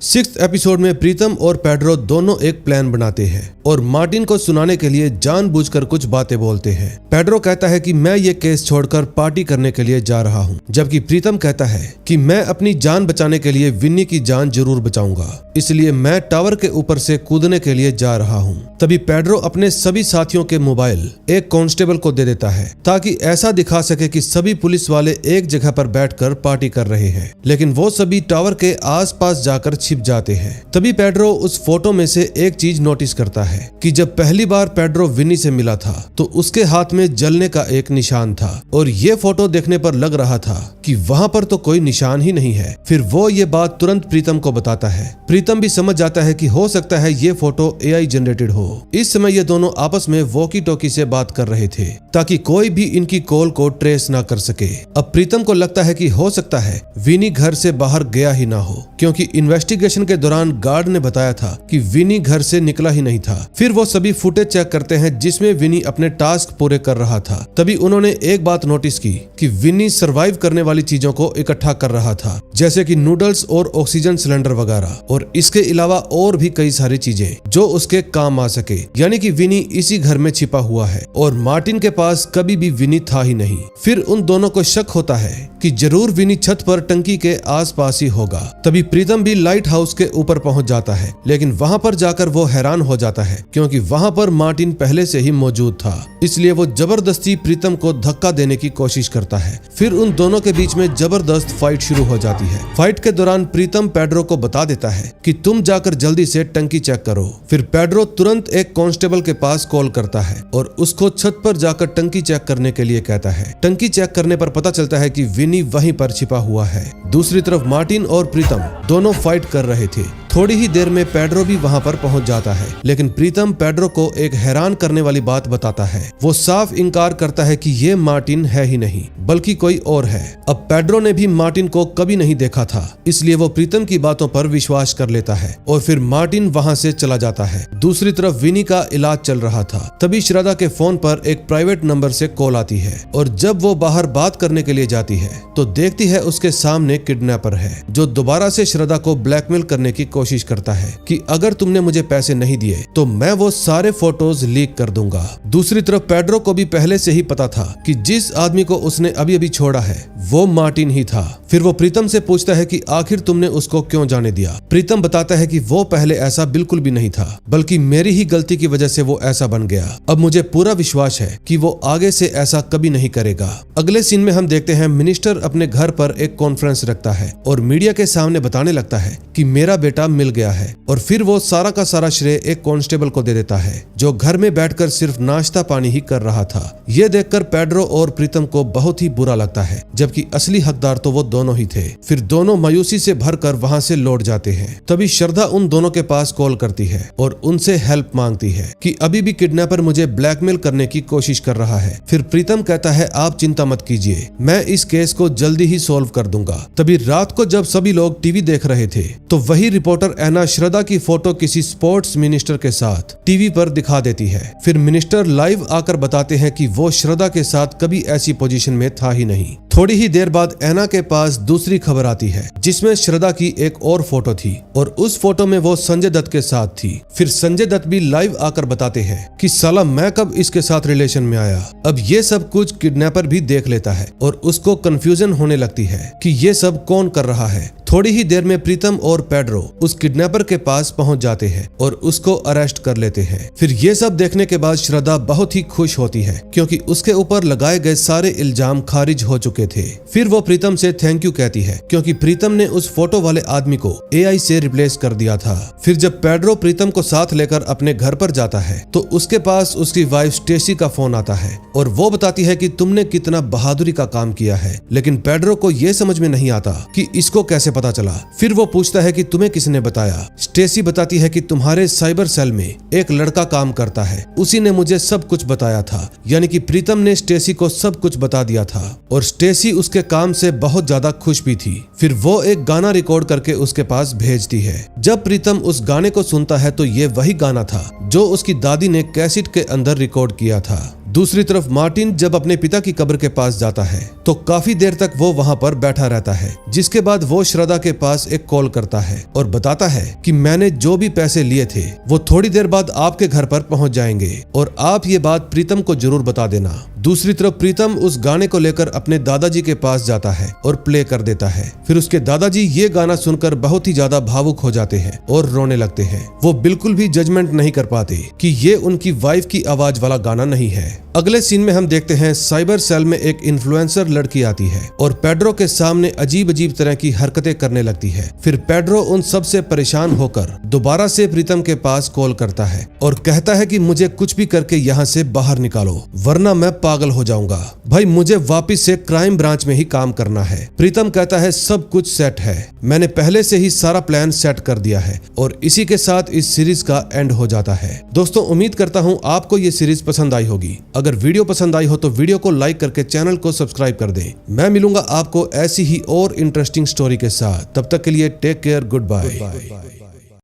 6th एपिसोड में प्रीतम और पेड्रो दोनों एक प्लान बनाते हैं और मार्टिन को सुनाने के लिए जानबूझकर कुछ बातें बोलते हैं। पेड्रो कहता है कि मैं ये केस छोड़कर पार्टी करने के लिए जा रहा हूँ, जबकि प्रीतम कहता है कि मैं अपनी जान बचाने के लिए विन्नी की जान जरूर बचाऊंगा, इसलिए मैं टावर के ऊपर से कूदने के लिए जा रहा हूँ। तभी पेड्रो अपने सभी साथियों के मोबाइल एक कांस्टेबल को दे देता है ताकि ऐसा दिखा सके कि सभी पुलिस वाले एक जगह पर बैठकर पार्टी कर रहे हैं, लेकिन वो सभी टावर के आसपास जाकर छिप जाते हैं। तभी पेड्रो उस फोटो में से एक चीज नोटिस करता है कि जब पहली बार पेड्रो विनी से मिला था तो उसके हाथ में जलने का एक निशान था और ये फोटो देखने पर लग रहा था कि वहां पर तो कोई निशान ही नहीं है। फिर वो ये बात तुरंत प्रीतम को बताता है। प्रीतम भी समझ जाता है कि हो सकता है ये फोटो एआई जनरेटेड हो। इस समय ये दोनों आपस में वॉकी टॉकी से बात कर रहे थे ताकि कोई भी इनकी कॉल को ट्रेस ना कर सके। अब प्रीतम को लगता है कि हो सकता है विनी घर से बाहर गया ही ना हो, क्योंकि इन्वेस्टिगेशन के दौरान गार्ड ने बताया था कि विनी घर से निकला ही नहीं था। फिर वो सभी फुटेज चेक करते हैं जिसमें विनी अपने टास्क पूरे कर रहा था। तभी उन्होंने एक बात नोटिस की कि विनी सरवाइव करने वाली चीजों को इकट्ठा कर रहा था, जैसे कि नूडल्स और ऑक्सीजन सिलेंडर वगैरह, और इसके अलावा और भी कई सारी चीजें जो उसके काम आ सके। यानी कि विनी इसी घर में छिपा हुआ है और मार्टिन के पास कभी भी विनी था ही नहीं। फिर उन दोनों को शक होता है कि जरूर विनी छत पर टंकी के आसपास ही होगा। तभी प्रीतम भी लाइट हाउस के ऊपर पहुंच जाता है, लेकिन वहां पर जाकर वो हैरान हो जाता है क्योंकि वहां पर मार्टिन पहले से ही मौजूद था। इसलिए वो जबरदस्ती प्रीतम को धक्का देने की कोशिश करता है। फिर उन दोनों के बीच में जबरदस्त फाइट शुरू हो जाती है। फाइट के दौरान प्रीतम पेड्रो को बता देता है कि तुम जाकर जल्दी से टंकी चेक करो। फिर पेड्रो तुरंत एक कांस्टेबल के पास कॉल करता है और उसको छत पर जाकर टंकी चेक करने के लिए कहता है। टंकी चेक करने पर पता चलता है कि विनी वहीं पर छिपा हुआ है। दूसरी तरफ मार्टिन और प्रीतम दोनों फाइट कर रहे थे। थोड़ी ही देर में पेड्रो भी वहां पर पहुंच जाता है, लेकिन प्रीतम पेड्रो को एक हैरान करने वाली बात बताता है। वो साफ इनकार करता है कि ये मार्टिन है ही नहीं बल्कि कोई और है। अब पेड्रो ने भी मार्टिन को कभी नहीं देखा था, इसलिए वो प्रीतम की बातों पर विश्वास कर लेता है और फिर मार्टिन वहां से चला जाता है। दूसरी तरफ विनी का इलाज चल रहा था। तभी श्रद्धा के फोन पर एक प्राइवेट नंबर से कॉल आती है और जब वो बाहर बात करने के लिए जाती है तो देखती है उसके सामने किडनैपर है जो दोबारा से श्रद्धा को ब्लैकमेल करने की कोशिश करता है कि अगर तुमने मुझे पैसे नहीं दिए तो मैं वो सारे फोटोज लीक कर दूंगा। दूसरी तरफ पेड्रो को भी पहले से ही पता था कि जिस आदमी को उसने अभी अभी छोड़ा है वो मार्टिन ही था। फिर वो प्रीतम से पूछता है कि आखिर तुमने उसको क्यों जाने दिया। प्रीतम बताता है कि वो पहले ऐसा बिल्कुल भी नहीं था, बल्कि मेरी ही गलती की वजह से वो ऐसा बन गया। अब मुझे पूरा विश्वास है कि वो आगे से ऐसा कभी नहीं करेगा। अगले सीन में हम देखते हैं मिनिस्टर अपने घर पर एक कॉन्फ्रेंस रखता है और मीडिया के सामने बताने लगता है कि मेरा बेटा मिल गया है, और फिर वो सारा का सारा श्रेय एक कांस्टेबल को दे देता है जो घर में बैठकर सिर्फ नाश्ता पानी ही कर रहा था। ये देखकर पेड्रो और प्रीतम को बहुत ही बुरा लगता है, जबकि असली हकदार तो वो दोनों ही थे। फिर दोनों मायूसी से भरकर वहां से लौट जाते हैं। तभी श्रद्धा उन दोनों के पास कॉल करती है और उनसे हेल्प मांगती है कि अभी भी किडनैपर मुझे ब्लैकमेल करने की कोशिश कर रहा है। फिर प्रीतम कहता है आप चिंता मत कीजिए, मैं इस केस को जल्दी ही सॉल्व कर दूंगा। तभी रात को जब सभी लोग टीवी देख रहे थे तो वही रिपोर्टर रिपोर्टर एना श्रद्धा की फोटो किसी स्पोर्ट्स मिनिस्टर के साथ टीवी पर दिखा देती है। फिर मिनिस्टर लाइव आकर बताते हैं कि वो श्रद्धा के साथ कभी ऐसी पोजीशन में था ही नहीं। थोड़ी ही देर बाद एना के पास दूसरी खबर आती है जिसमें श्रद्धा की एक और फोटो थी और उस फोटो में वो संजय दत्त के साथ थी। फिर संजय दत्त भी लाइव आकर बताते हैं कि साला मैं कब इसके साथ रिलेशन में आया। अब ये सब कुछ किडनैपर भी देख लेता है और उसको कंफ्यूजन होने लगती है कि ये सब कौन कर रहा है। थोड़ी ही देर में प्रीतम और पेड्रो उस किडनैपर के पास पहुंच जाते हैं और उसको अरेस्ट कर लेते हैं। फिर ये सब देखने के बाद श्रद्धा बहुत ही खुश होती है क्योंकि उसके ऊपर लगाए गए सारे इल्जाम खारिज हो चुके थे। फिर वो प्रीतम से थैंक यू कहती है क्योंकि प्रीतम ने उस फोटो वाले आदमी को एआई से रिप्लेस कर दिया था। फिर जब पेड्रो प्रीतम को साथ लेकर अपने घर पर जाता है तो उसके पास उसकी वाइफ स्टेसी का फोन आता है और वो बताती है कि तुमने कितना बहादुरी का काम किया है। लेकिन पेड्रो को ये समझ में नहीं आता कि इसको कैसे पता चला। फिर वो पूछता है कि तुम्हें किसने बताया। स्टेसी बताती है कि तुम्हारे साइबर सेल में एक लड़का काम करता है, उसी ने मुझे सब कुछ बताया था। यानी कि प्रीतम ने स्टेसी को सब कुछ बता दिया था और स्टेसी उसके काम से बहुत ज्यादा खुश भी थी। फिर वो एक गाना रिकॉर्ड करके उसके पास भेजती है। जब प्रीतम उस गाने को सुनता है तो ये वही गाना था जो उसकी दादी ने कैसेट के अंदर रिकॉर्ड किया था। दूसरी तरफ मार्टिन जब अपने पिता की कब्र के पास जाता है तो काफी देर तक वो वहां पर बैठा रहता है, जिसके बाद वो श्रद्धा के पास एक कॉल करता है और बताता है कि मैंने जो भी पैसे लिए थे वो थोड़ी देर बाद आपके घर पर पहुंच जाएंगे और आप ये बात प्रीतम को जरूर बता देना। दूसरी तरफ प्रीतम उस गाने को लेकर अपने दादाजी के पास जाता है और प्ले कर देता है। फिर उसके दादाजी ये गाना सुनकर बहुत ही ज्यादा भावुक हो जाते हैं और रोने लगते हैं। वो बिल्कुल भी जजमेंट नहीं कर पाते कि ये उनकी वाइफ की आवाज वाला गाना नहीं है। अगले सीन में हम देखते हैं साइबर सेल में एक इन्फ्लुएंसर लड़की आती है और पेड्रो के सामने अजीब अजीब तरह की हरकतें करने लगती है। फिर पेड्रो उन सब से परेशान होकर दोबारा से प्रीतम के पास कॉल करता है और कहता है कि मुझे कुछ भी करके यहाँ से बाहर निकालो वरना मैं पागल हो जाऊंगा। भाई मुझे वापस से क्राइम ब्रांच में ही काम करना है। प्रीतम कहता है सब कुछ सेट है, मैंने पहले से ही सारा प्लान सेट कर दिया है और इसी के साथ इस सीरीज का एंड हो जाता है। दोस्तों उम्मीद करता हूँ आपको ये सीरीज पसंद आई होगी। अगर वीडियो पसंद आई हो तो वीडियो को लाइक करके चैनल को सब्सक्राइब कर दें। मैं मिलूंगा आपको ऐसी ही और इंटरेस्टिंग स्टोरी के साथ। तब तक के लिए टेक केयर, गुड बाय।